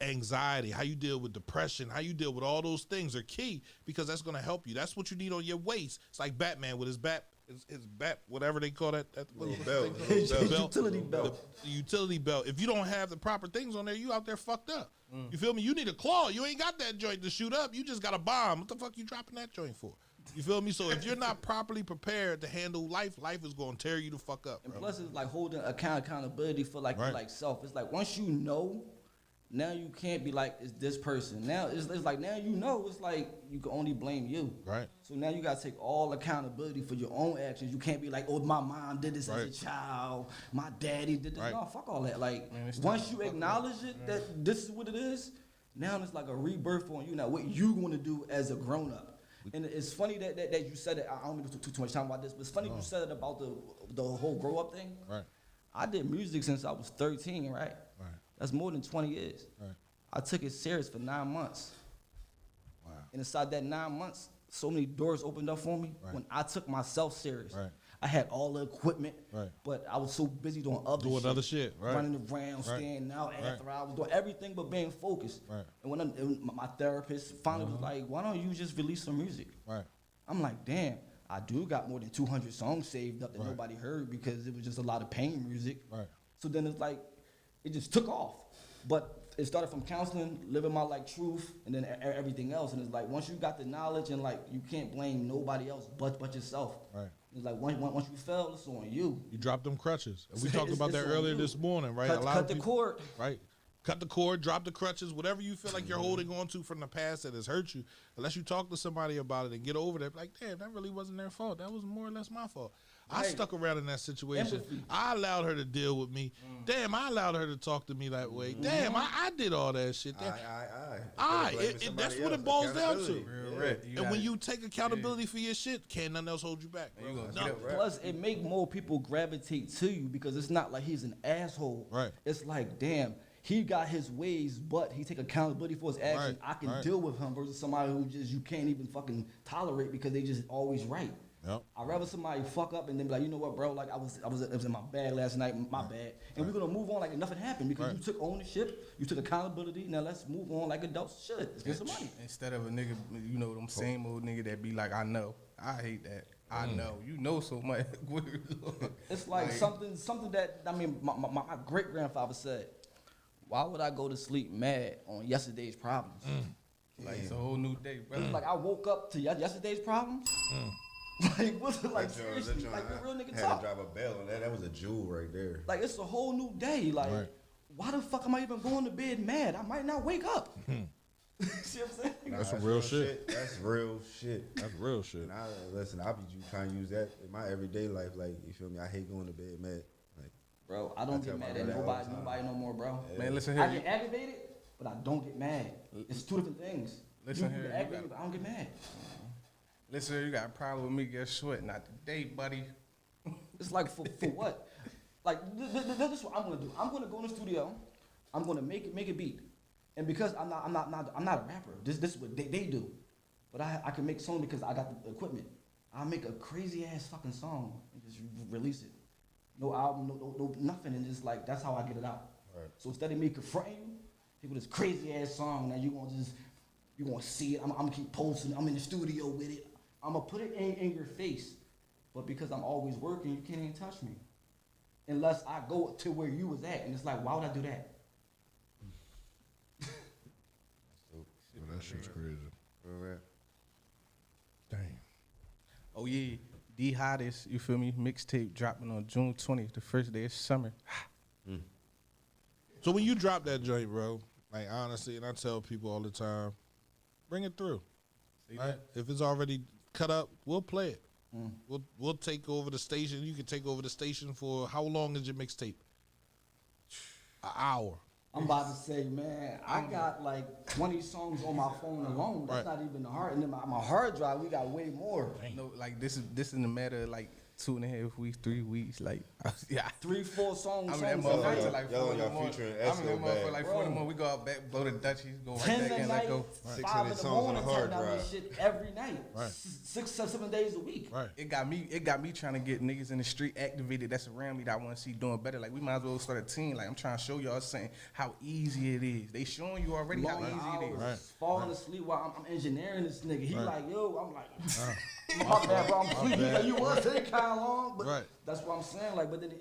anxiety, how you deal with depression, how you deal with all those things are key because that's going to help you. That's what you need on your waist. It's like Batman with his bat, whatever they call that Little belt. His utility belt. The utility belt. If you don't have the proper things on there, you out there fucked up. You feel me? You need a claw. You ain't got that joint to shoot up. You just got a bomb. What the fuck you dropping that joint for? You feel me? So if you're not properly prepared to handle life, life is going to tear you the fuck up. And bro. plus, it's like holding accountability for like your like self. It's like once you know, now you can't be like it's this person. Now it's like now you know. It's like you can only blame you. Right. So now you gotta take all accountability for your own actions. You can't be like, oh, my mom did this as a child. My daddy did this. No, fuck all that. Like once you acknowledge it that this is what it is, now it's like a rebirth on you. Now what you want to do as a grown up. And it's funny that you said it. I don't mean to talk too much time about this, but it's funny you said it about the whole grow up thing. Right. I did music since I was 13, right? Right. That's more than 20 years. Right. I took it serious for 9 months. Wow. And inside that 9 months, so many doors opened up for me when I took myself serious. Right. I had all the equipment, but I was so busy doing other shit, right. running around, standing out after I was doing everything but being focused. Right. And when my therapist finally was like, why don't you just release some music? Right. I'm like, damn, I do got more than 200 songs saved up that nobody heard because it was just a lot of pain music. Right. So then it's like, it just took off. But it started from counseling, living my like truth, and then everything else. And it's like once you got the knowledge and like you can't blame nobody else but yourself. Right. It's like once you fell, it's on you. You dropped them crutches. And we talked about that earlier this morning, right? Cut the cord. Right. Cut the cord, drop the crutches, whatever you feel like you're holding on to from the past that has hurt you. Unless you talk to somebody about it and get over it, like, damn, that really wasn't their fault. That was more or less my fault. I stuck around in that situation. Empathy. I allowed her to deal with me. Damn, I allowed her to talk to me that way. Damn, I did all that shit. That's what it boils down to. And when you take accountability for your shit, can't nothing else hold you back. Plus, it make more people gravitate to you because it's not like he's an asshole. Right. It's like, damn, he got his ways, but he take accountability for his actions. I can deal with him versus somebody who just you can't even fucking tolerate because they just always right. Yep. I'd rather somebody fuck up and then be like, you know what, bro? Like it was in my bag last night, my bad, and we're gonna move on like nothing happened because you took ownership, you took accountability. Now let's move on like adults should. Let's get some money. Instead of a nigga, you know, them same old nigga that be like, I know, I hate that. I know, you know so much. It's like something that I mean, my great grandfather said. Why would I go to sleep mad on yesterday's problems? Like it's a whole new day, bro. Like I woke up to yesterday's problems. Like what's it like? Seriously, like the real nigga had talk. to drop a bell on that. That was a jewel right there. Like it's a whole new day. Like why the fuck am I even going to bed mad? I might not wake up. See what I'm saying? That's some real shit. That's real shit. That's real shit. And I be trying to use that in my everyday life. Like you feel me? I hate going to bed mad. Like, bro, I don't get mad at nobody no more, bro. Yeah. Man, listen here. I get aggravated, but I don't get mad. It's two different things. Listen you here. get aggravated, but I don't get mad. Listen here, you got a problem with me, guess what? Not today, buddy. It's like for what? Like this is what I'm gonna do. I'm gonna go in the studio. I'm gonna make a beat, and because I'm not a rapper. This is what they do, but I can make songs because I got the equipment. I'll make a crazy ass fucking song and just release it. No album, no nothing, and just like that's how I get it out. Right. So instead of me confronting you, people this crazy ass song, now you gonna see it. I'm gonna keep posting. I'm in the studio with it. I'm gonna put it in your face, but because I'm always working, you can't even touch me, unless I go to where you was at, and it's like, why would I do that? That shit's crazy. Real rap. Damn. Oh yeah, the hottest, you feel me? Mixtape dropping on June 20th, the first day of summer. So when you drop that joint, bro, like honestly, and I tell people all the time, bring it through. Right? If it's already cut up, we'll play it. We'll take over the station. You can take over the station for how long is your mixtape? An hour. I'm about to say, man, I got like 20 songs on my phone alone. That's not even the hard. And then my hard drive, we got way more. No, like this is in the matter of like 2.5 weeks, 3 weeks, like yeah. 3-4 songs. I'm in that songs a motherfucker night. till like Y'all 4 in the got morning. featuring I'm in that Esco motherfucker bag. like 4 in the morning. We go out back, blow the Dutchies, go right 10 back at in, night, let go. 5 600 in the songs on morning, the hard turn down drive. that shit every night. Right. 6, 7 days a week. Right. It got me trying to get niggas in the street activated that's around me that I want to see doing better. Like we might as well start a team. Like I'm trying to show y'all something how easy it is. They showing you already Long how easy it is. Right. Falling asleep while I'm engineering this nigga. He Right. like, yo, I'm like, my bad, bro. I'm sleeping. bad. Like, you was taking kind of long, but Right. that's what I'm saying. Like, but then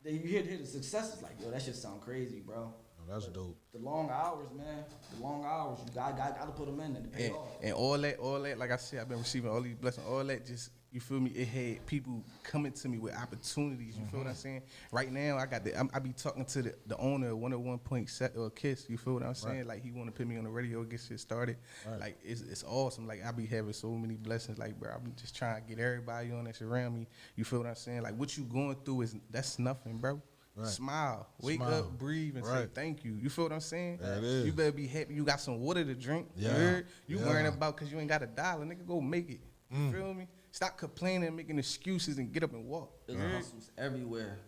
you hear the successes. Like, yo, that shit sound crazy, bro. Oh, that's dope. The long hours, man. The long hours. You got to put them in and pay off. And all that, like I said, I've been receiving all these blessings. All that just, you feel me? It had people coming to me with opportunities. You feel what I'm saying? Right now, I be talking to the owner of 101.7 Kiss. You feel what I'm saying? Right. Like he want to put me on the radio, get shit started. Right. Like it's awesome. Like I be having so many blessings. Like bro, I be just trying to get everybody on that's around me. You feel what I'm saying? Like what you going through that's nothing, bro. Right. Smile, wake Smile. up, breathe, and say Right. thank you. You feel what I'm saying? That is. You better be happy. You got some water to drink. Yeah. You heard? You Yeah. worrying about because you ain't got $1. Nigga, go make it. You feel me? Stop complaining and making excuses and get up and walk. There's hustles everywhere.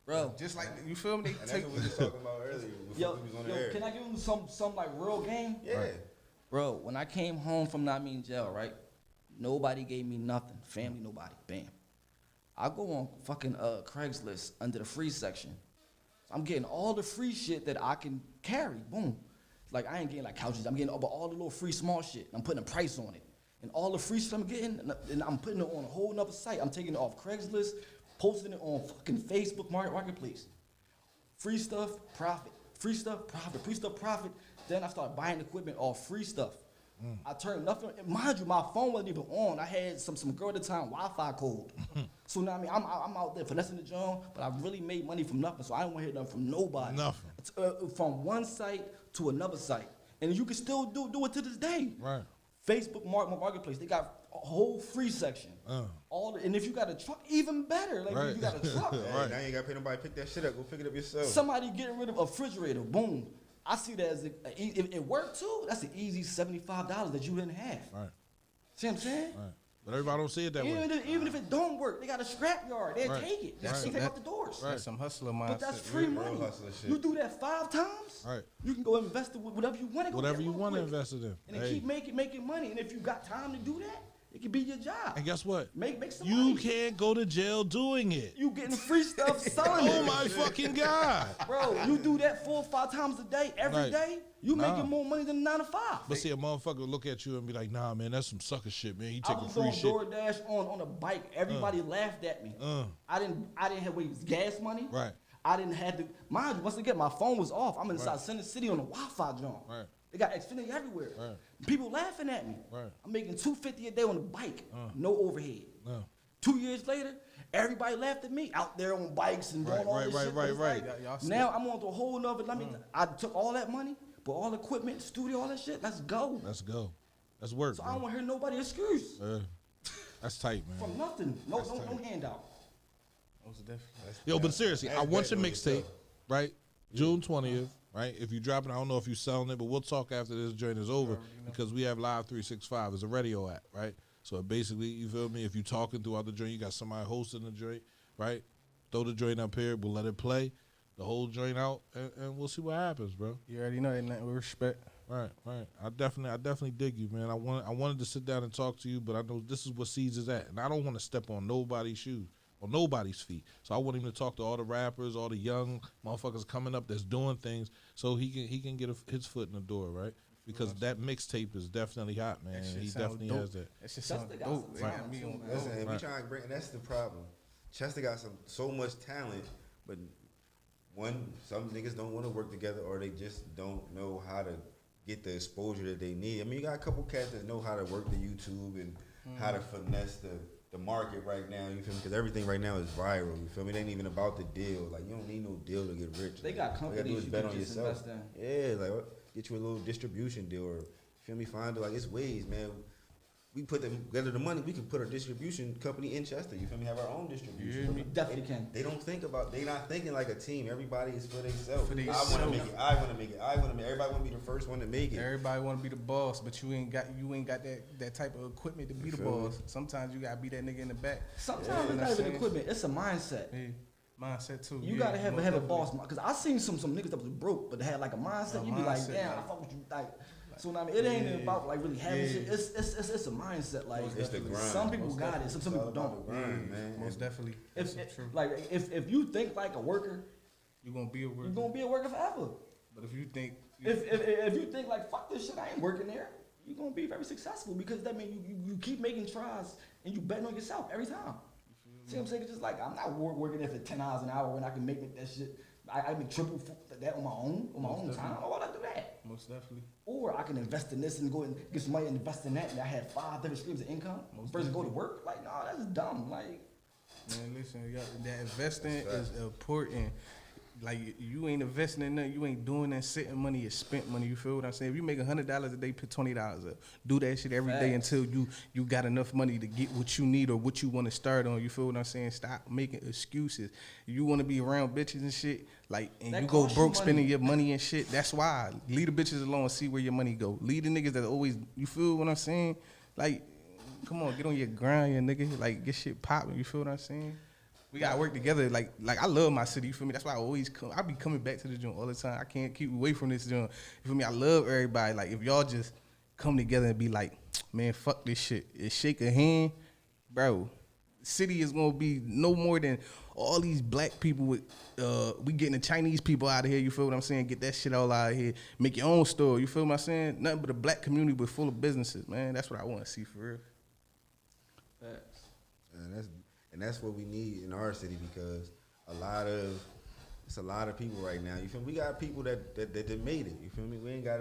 Bro. Just like, you feel me? And that's what we was talking about earlier before we was on the air. Can I give you some like real game? Yeah. Bro, when I came home from not mean jail, right? Nobody gave me nothing. Family, nobody. Bam. I go on fucking Craigslist under the free section. I'm getting all the free shit that I can carry. Boom. Like I ain't getting like couches. I'm getting all the little free small shit. I'm putting a price on it. And all the free stuff I'm getting, and I'm putting it on a whole nother site. I'm taking it off Craigslist, posting it on fucking Facebook Marketplace. Free stuff, profit. Free stuff, profit. Free stuff, profit. Then I started buying equipment off free stuff. I turned nothing. Mind you, my phone wasn't even on. I had some girl at the time Wi-Fi code. So now I mean, I'm out there finessing the joint, but I really made money from nothing. So I didn't want to hear nothing from nobody. Nothing. From one site to another site, and you can still do it to this day. Right. Facebook Marketplace, they got a whole free section. And if you got a truck, even better. Like Right. if you got a truck, Hey, now you gotta pay nobody to pick that shit up. Go pick it up yourself. somebody getting rid of a refrigerator, boom. I see that as if it worked too. That's an easy $75 that you didn't have. Right. See what I'm saying? Right. But everybody don't see it that way. Even if it don't work, they got a scrap yard. They'll Right. take it. They Right. take out the doors. That's some hustler mindset. But that's free real money. hustler shit. You do that 5 times, Right. you can go invest it with whatever you want to. Whatever you want to invest it in. And then Hey. keep making money. And if you got time to do that, it can be your job. And guess what? Make some You money. can't go to jail doing it. You getting free stuff selling Oh it. my fucking God. Bro, you do that 4 or 5 times a day, every Right. day, you Nah. making more money than 9 to 5. But see, a motherfucker will look at you and be like, nah, man, that's some sucker shit, man. He I taking was free on shit. DoorDash on a bike. Everybody laughed at me. I didn't have to waste gas money. Right. I didn't have to. Mind you, once again, my phone was off. I'm inside Center City on the Wi-Fi joint. Right. They got Xfinity everywhere. Right. People laughing at me. Right. I'm making $250 a day on the bike, no overhead. No. 2 years later, everybody laughed at me out there on bikes and doing Right, all right, this right, shit. right, But it's right. like, Y'all now I'm on to a whole nother. I took all that money, but all equipment, studio, all that shit. Let's go. Let's go. Let's work, So I don't man. want to hear nobody excuse That's tight, man. from nothing. No handout. Most definitely. Yo, but seriously, I want your betting on mixtape, yourself. right? June 20th, right? If you drop it, I don't know if you're selling it, but we'll talk after this joint is over because we have Live 365. It's a radio app, right? So basically, you feel me? If you're talking throughout the joint, you got somebody hosting the joint, right? Throw the joint up here. We'll let it play, the whole joint out, and we'll see what happens, bro. You already know, ain't nothing with respect. Right, right. I definitely dig you, man. I wanted to sit down and talk to you, but I know this is what Ceez is at, and I don't want to step on nobody's shoes or nobody's feet. So I want him to talk to all the rappers, all the young motherfuckers coming up that's doing things, so he can get his foot in the door, right? Because that mixtape is definitely hot, man. That shit He sound definitely dope. has that. That shit Chester sound got dope. some It talent got me too, on man. Listen, and we Right. trying to bring, and that's the problem. Chester got so much talent, but some niggas don't want to work together, or they just don't know how to get the exposure that they need. I mean, you got a couple cats that know how to work the YouTube and how to finesse the market right now. You feel me? Because everything right now is viral. You feel me? It ain't even about the deal. Like, you don't need no deal to get rich. They got All you gotta do companies is you bet can on just yourself. invest in. Yeah, like get you a little distribution deal, or feel me? Find like it's ways, man. We put together the money. We can put a distribution company in Chester. You feel me? Have our own distribution. We definitely can. They don't think about. They not thinking like a team. Everybody is for themselves. For I themselves. want to make it. I want to make it. I want to make. Everybody want to be the first one to make it. Everybody want to be the boss, but you ain't got that type of equipment to be the feel me? boss. Sometimes you gotta be that nigga in the back. Sometimes it's not even equipment. It's a mindset. Hey, mindset too. You yeah, gotta have most a definitely. boss, because I seen some niggas that was broke but they had like a mindset. You be like, mindset, damn, like- I fuck with you. Like, so what I mean, it ain't about like really having shit. It's a mindset. Like, It's the grind. some people Most got it, definitely. some It's people all about don't. the grind, man. Most definitely. If, That's true. like if you think like a worker, You gonna be a worker. you're gonna be a worker forever. But if you think If you think like fuck this shit, I ain't working there, you're gonna be very successful, because that means you keep making tries and you betting on yourself every time. See what I'm saying? It's just like, I'm not working there for 10 hours an hour when I can make that shit. I make triple that on my own time. Why would I do that? most definitely. Or I can invest in this and go and get some money and invest in that, and I have 5 different streams of income versus go to work. Like, no, that's dumb. Like, Man, listen, that investing is important. Like, you ain't investing in nothing, you ain't doing that. Sitting money is spent money. You feel what I'm saying? If you make $100 a day, put $20 up. Do that shit every day until you got enough money to get what you need or what you want to start on. You feel what I'm saying? Stop making excuses. You want to be around bitches and shit, like, and That you go costs broke you money. spending your money and shit. That's why. Leave the bitches alone and see where your money go. Leave the niggas that always. You feel what I'm saying? Like, come on, get on your grind, ya nigga. Like, get shit popping. You feel what I'm saying? We gotta work together. Like I love my city. You feel me? That's why I always come. I be coming back to the joint all the time. I can't keep away from this joint. You feel me? I love everybody. Like, if y'all just come together and be like, man, fuck this shit, and shake a hand, bro. City is gonna be no more than all these black people with. We getting the Chinese people out of here. You feel what I'm saying? Get that shit all out of here. Make your own store. You feel what I'm saying? Nothing but a black community but full of businesses, man. That's what I want to see for real. And that's what we need in our city, because it's a lot of people right now. You feel me? We got people that made it. You feel me? We got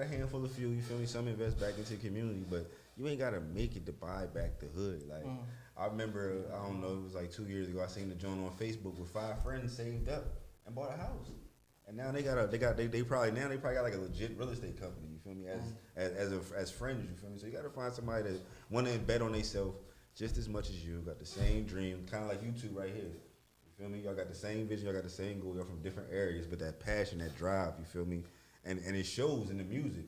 a handful of few. You feel me? Some invest back into the community, but you ain't gotta make it to buy back the hood. Like, I remember, I don't know, it was like 2 years ago. I seen the joint on Facebook with 5 friends saved up and bought a house. And now they probably got like a legit real estate company. You feel me? As friends. You feel me? So you gotta find somebody that want to bet on themselves just as much as you, got the same dream, kind of like you two right here. You feel me? Y'all got the same vision, y'all got the same goal, y'all from different areas, but that passion, that drive, you feel me? And it shows in the music.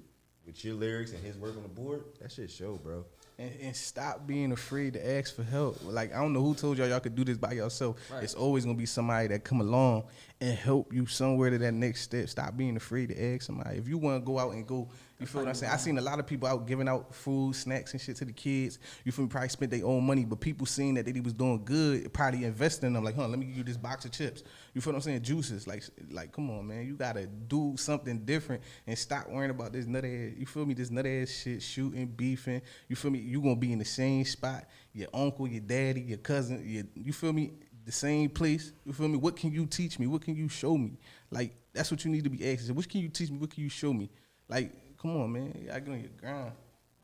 With your lyrics and his work on the board, that shit show, bro. And stop being afraid to ask for help. Like, I don't know who told y'all could do this by yourself. Right. It's always gonna be somebody that come along and help you somewhere to that next step. Stop being afraid to ask somebody. If you want to go out and go, you feel what I'm saying? I seen a lot of people out giving out food, snacks, and shit to the kids. You feel me? Probably spent their own money, but people seeing that they was doing good, probably investing in them. Like, let me give you this box of chips. You feel what I'm saying? Juices. Like, come on, man. You gotta do something different and stop worrying about this nut ass. You feel me? This nut ass shit, shooting, beefing. You feel me? You gonna be in the same spot. Your uncle, your daddy, your cousin. You feel me? The same place. You feel me? What can you teach me? What can you show me? Like, that's what you need to be asking. What can you teach me? What can you show me? Like, come on, man. You gotta get on your grind.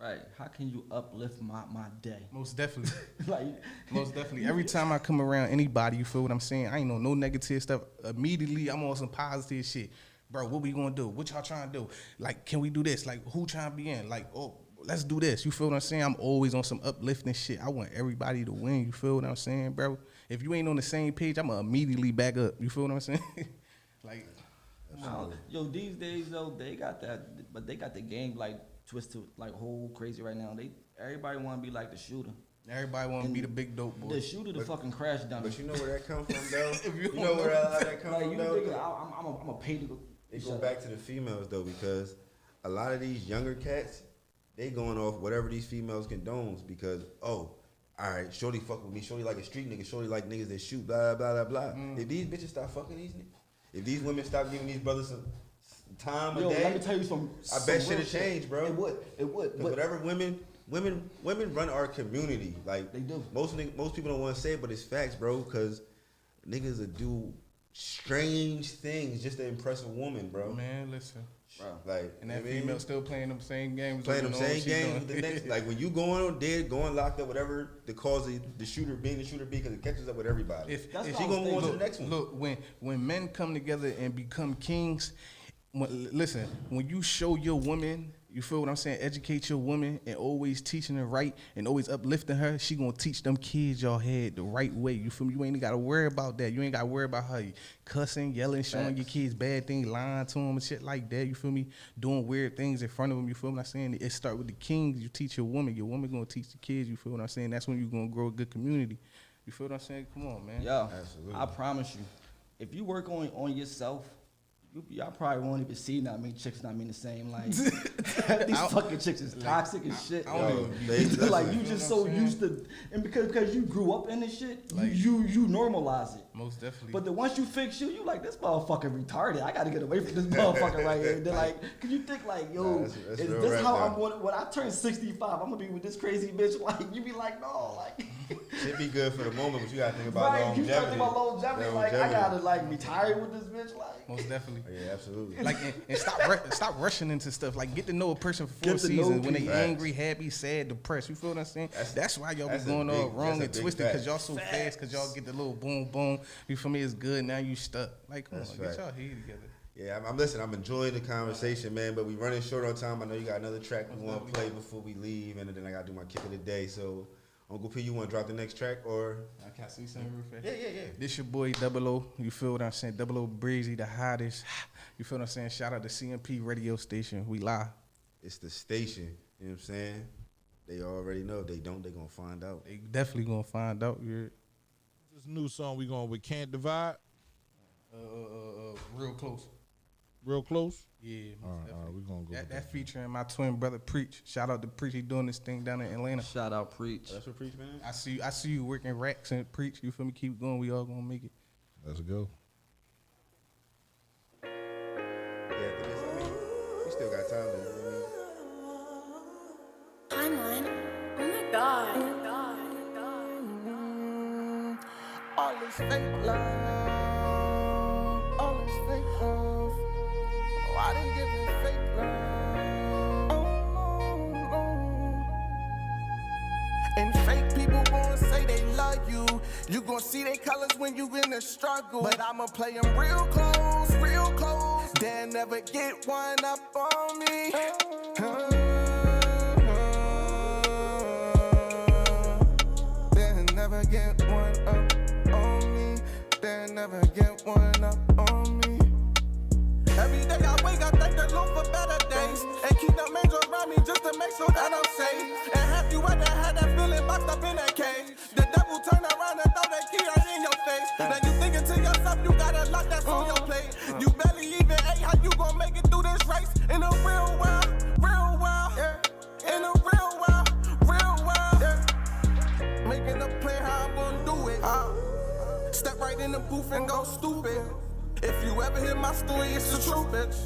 right? How can you uplift my day? Most definitely. Like, Most definitely. Every time I come around anybody, you feel what I'm saying? I ain't on no negative stuff. Immediately, I'm on some positive shit. Bro, what we gonna do? What y'all trying to do? Like, can we do this? Like, who trying to be in? Like, oh, let's do this. You feel what I'm saying? I'm always on some uplifting shit. I want everybody to win. You feel what I'm saying, bro? If you ain't on the same page, I'm gonna immediately back up. You feel what I'm saying? Like, yo, these days though, they got that, but they got the game like twisted, like whole crazy right now. Everybody want to be like the shooter. everybody want to be the big dope boy. The shooter, the fucking crash dummy. But you know where that come from, though? If you you don't know where know. that come Like, from, you though? nigga, I'm a pay to go. It go back to the females, though, because a lot of these younger cats, they going off whatever these females condones because, oh, all right, shorty fuck with me. Shorty like a street nigga. Shorty like niggas that shoot, blah, blah, blah, blah. If these bitches stop fucking these niggas, if these women stop giving these brothers some time Yo, a day, let me tell you some. I some bet shit'll real shit. change, bro. It would. Because whatever women run our community. Like, They do. Most people don't want to say it, but it's facts, bro. Because niggas will do strange things just to impress a woman, bro. Man, listen. Like, And that you know what I mean? female still playing them same games. Playing them don't know what same she games doing. with the next, like when you going on dead, going locked up, whatever the cause of the shooter being the shooter be, because it catches up with everybody. If That's she what I gonna was go on to thinking. the next one. Look, when men come together and become kings, listen, when you show your woman, you feel what I'm saying, educate your woman and always teaching her right and always uplifting her, she gonna teach them kids y'all had the right way. You feel me? You ain't gotta worry about that. You ain't gotta worry about her cussing, yelling, showing your kids bad things, lying to them and shit like that. You feel me? Doing weird things in front of them. You feel what I'm saying? It start with the kings. You teach your woman gonna teach the kids. You feel what I'm saying? That's when you gonna grow a good community. You feel what I'm saying? Come on, man. Yeah, Absolutely. I promise you, if you work on yourself, y'all probably won't even see not many chicks not mean the same. Like these fucking chicks is toxic as shit. I don't Yo, even they- be- Like you just so used to, and because you grew up in this shit, Like- you normalize it. Most definitely. But then once you fix you like this motherfucker retarded. I gotta get away from this motherfucker right here. Then like, cause you think like, yo, Nah, that's is real this rap how now. I'm going? When I turn 65, I'm gonna be with this crazy bitch. Like you be like, no, like. Shit be good for the moment, but you gotta think about Right, you longevity. start thinking about longevity. Like I gotta like retire with this bitch. Like Most definitely. Yeah, absolutely. Like and stop rushing into stuff. Like get to know a person for 4 Get to know seasons when they people. angry, happy, sad, depressed. You feel what I'm saying? That's why y'all be that's a going all big- wrong that's a and big twisted because fact. y'all so fast because y'all get the little boom boom. You feel me? It's good. Now you stuck. Like come That's on, get fact. y'all head together. Yeah, I'm listening. I'm enjoying the conversation, man. But we running short on time. I know you got another track we want to play before we leave, and then I gotta do my kick of the day. So, Uncle P, you want to drop the next track or? I can't see something real fast. Yeah. This your boy Double O. You feel what I'm saying? Double O Breezy, the hottest. You feel what I'm saying? Shout out to CMP radio station. We live. It's the station. You know what I'm saying? They already know. If they don't, they gonna find out. They definitely gonna find out. You This new song we going with Can't Divide. real close. Real close. Yeah, All right, we gonna go. with that featuring my twin brother Preach. Shout out to Preach. He doing this thing down in Atlanta. shout out preach. That's what preach, man. I see you working racks and Preach. You feel me? Keep going. We all gonna make it. Let's go. Yeah, after this, I mean, we still got time. You know what Timeline. Oh my god. All this fake love, all this fake love. Why they giving fake love? Oh. And fake people gon' say they love you. You gon' see they colors when you in the struggle. But I'ma play them real close, real close. They'll never get one up on me. They'll never get one up on me. They'll never get one up on me. Every day I wake up, thank the Lord for better days. And keep them angels around me just to make sure that I'm safe. And have you ever had that feeling boxed up in that cage? The devil turn around and throw that key right in your face. Now you thinking to yourself, you got a lot that's on your plate. You barely even ate, how you gon' make it through this race? In the real world, real world. In the real world, real world. Making a plan how I'm gon' do it. Step right in the booth and go stupid. If you ever hear my story, it's the truth, bitch.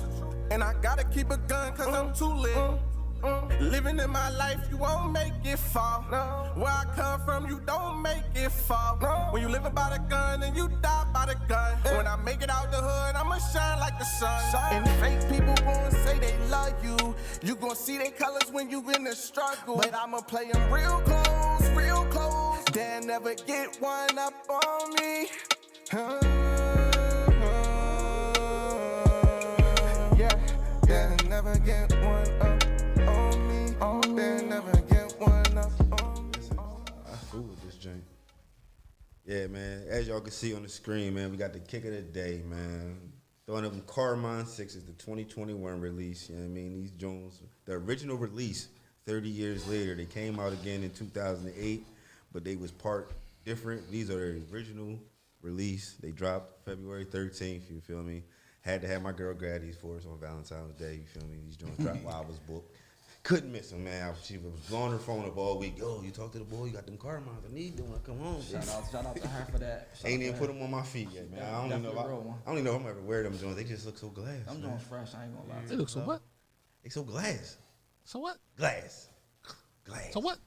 And I gotta keep a gun cause I'm too lit. Living in my life, you won't make it fall. Where I come from, you don't make it fall. When you living by the gun, and you die by the gun. When I make it out the hood, I'ma shine like the sun. And fake people gon' say they love you. You gon' see they colors when you in the struggle. But I'ma play them real close, real close. They'll never get one up on me. They'll never get one up on me. They'll never get one up on me. I fool with this joint. Yeah, man. As y'all can see on the screen, man, we got the kick of the day, man. Throwing up them Carmine 6s, the 2021 release. You know what I mean? These Jones, the original release, 30 years later, they came out again in 2008, but they was part different. These are the original release. They dropped February 13th, you feel me? Had to have my girl grab these for us on Valentine's Day, you feel me? These joints dropped while I was booked. Couldn't miss them, man. She was blowing her phone up all week. Yo, you talk to the boy, you got them Carmines. I need them when I come home. Shout out to her for that. Shout Ain't out even to put her. them on my feet yet, man. I don't even know. Definitely a real one. I don't even know if I'm ever wear them joints. They just look so glass. Them man. joints fresh. I ain't gonna lie. They look so what? They so glass. So what? Glass. Glass. So what?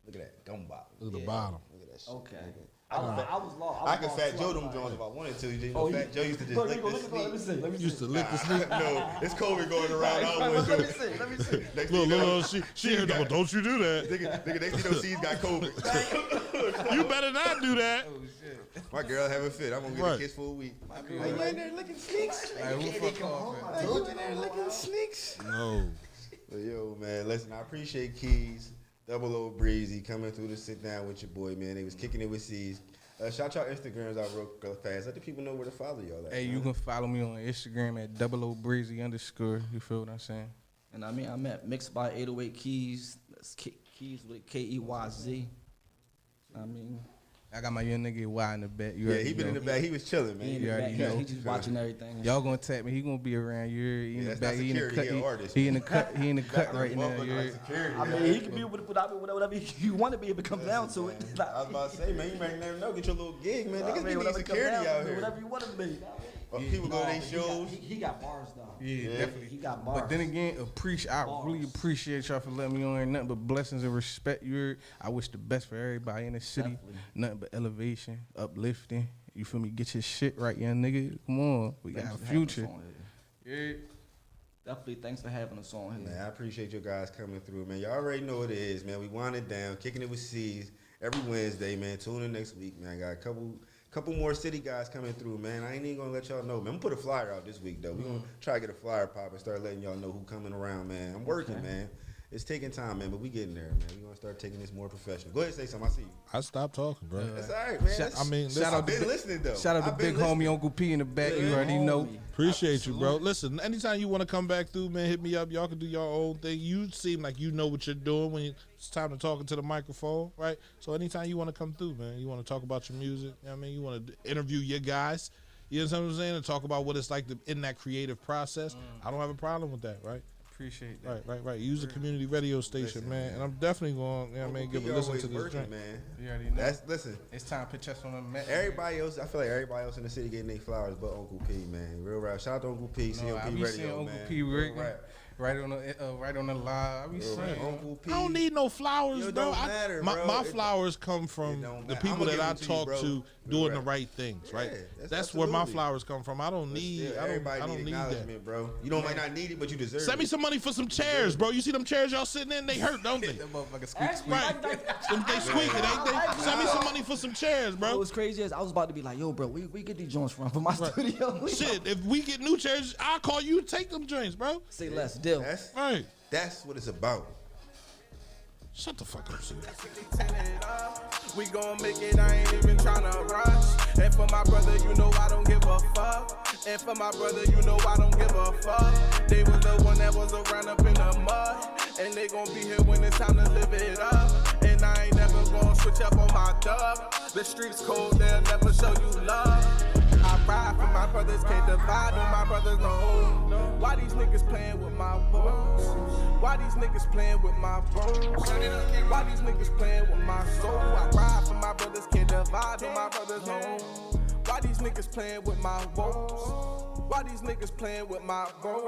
Look at that gum bottle. Look at the bottom. Look at that shit. Okay. Nigga. I was lost. I could Fat Joe them Jones if I wanted to. You know, Fat Joe used to just look, lick look, the look, let me sneak. see. Let me see. Used to lick the sneak. No, it's COVID going around. I don't want to do it. Let me see. Next thing Look, you know, she heard about, don't you do that. nigga, next thing you know, Ceez got COVID. You better not do that. My girl have a fit. I'm gonna get a kiss for a week. Hey, you in there licking sneaks? who fuck off, man? You in there licking sneaks? No. But yo, man, listen, I appreciate Keys, Double O Breezy coming through to sit down with your boy, man. They was kicking it with Ceez. Shout y'all Instagrams out real fast. Let the people know where to follow y'all at. Hey, you can follow me on Instagram at @00breezy_. You feel what I'm saying? And I mean, I'm at Mixed by 808 Keys. That's Keys with KEYZ. I mean, I got my young nigga Y in the back. You Yeah, already he been know. in the back. He was chilling, he in man. the already back. know. He just watching everything. Y'all gonna tap me? He gonna be around. He in the that's back. not He in the security, cut. he an artist. He in the cut. He in the cut That right now. motherfucker You like heard? security, I man. mean, he can be able to put out whatever you want to be able to come down to it. I was about to say, man, you might never know. Get your little gig, man. Niggas need whatever security come down, out here. whatever you want to be. People go to their shows. He got bars though. Yeah, definitely. He got bars. But then again, I really appreciate y'all for letting me on here. Nothing but blessings and respect. You heard? I wish the best for everybody in the city. Definitely. Nothing but elevation, uplifting. You feel me? Get your shit right, young nigga. Come on, we Thanks got a for having us future. on here. Yeah. Definitely, thanks for having us on here. Man, I appreciate you guys coming through, man. Y'all already know what it is, man. We wind it down, kicking it with Ceez every Wednesday, man. Tune in next week, man. I got a couple more city guys coming through, man. I ain't even gonna let y'all know, man. I'm gonna put a flyer out this week, though. We gonna try to get a flyer pop and start letting y'all know who coming around, man. I'm working, man. It's taking time, man, but we getting there, man. We gonna start taking this more professional. Go ahead and say something. I see you. I stopped talking, bro. That's all right, man. I mean, Shout out I've been listening, though. Shout out to I've been big homie listening. Uncle P in the back. You already know. appreciate you, bro. Listen, anytime you want to come back through, man, hit me up. Y'all can do your own thing. You seem like you know what you're doing when it's time to talk into the microphone, right? So anytime you want to come through, man, you want to talk about your music, you know what I mean? You want to interview your guys, you know what I'm saying, and talk about what it's like in that creative process. I don't have a problem with that, right? Appreciate that. Right. Use a community radio station, man. And I'm definitely going, you know what I mean, give a listen to this working, joint. man. You already know. Listen. It's time to put chest on the mat. Everybody else, I feel like everybody else in the city getting their flowers, but Uncle P, man. Real rap. Shout out to Uncle P, No, I COP be Radio, seeing Uncle man. P Real rap. right on the live. I be Real seeing rap. Uncle P. I don't need no flowers, It bro. don't matter, my bro. my It flowers come it from don't the matter. people I'ma that give I it to you, talk bro. to Real doing the rap. right things, right? Yeah, That's where my absolutely. flowers come from. I don't But need. still, I everybody don't need that. acknowledgement, bro. You might not need it, but you deserve it. Send me some money for some chairs, bro. You see them chairs y'all sitting in? They hurt, don't they? that motherfucker squeak squeak. Right. They squeaking, ain't they? Send me some money for some chairs, What bro. was crazy is I was about to be like, yo, bro, we get these joints from my studio. Shit, if we get new chairs, I'll call you. Take them joints, bro. Say less, deal. Right. That's what it's about. Shut the fuck up, Ceez. We gon' make it, I ain't even tryna rush. And for my brother, you know I don't give a fuck. And for my brother, you know I don't give a fuck. They was the one that was around up in the mud. And they gon' be here when it's time to live it up. And I ain't never gon' switch up on my dub. The streets cold, they'll never show you love. I ride for my brothers, can't divide on my brothers, no. Why these niggas playing with my bones? Why these niggas playing with my bones? Why these niggas playing with my soul? I ride for my brothers, can't divide on my brothers, no. Why these niggas playing with my woes? Why these niggas playing with my bones?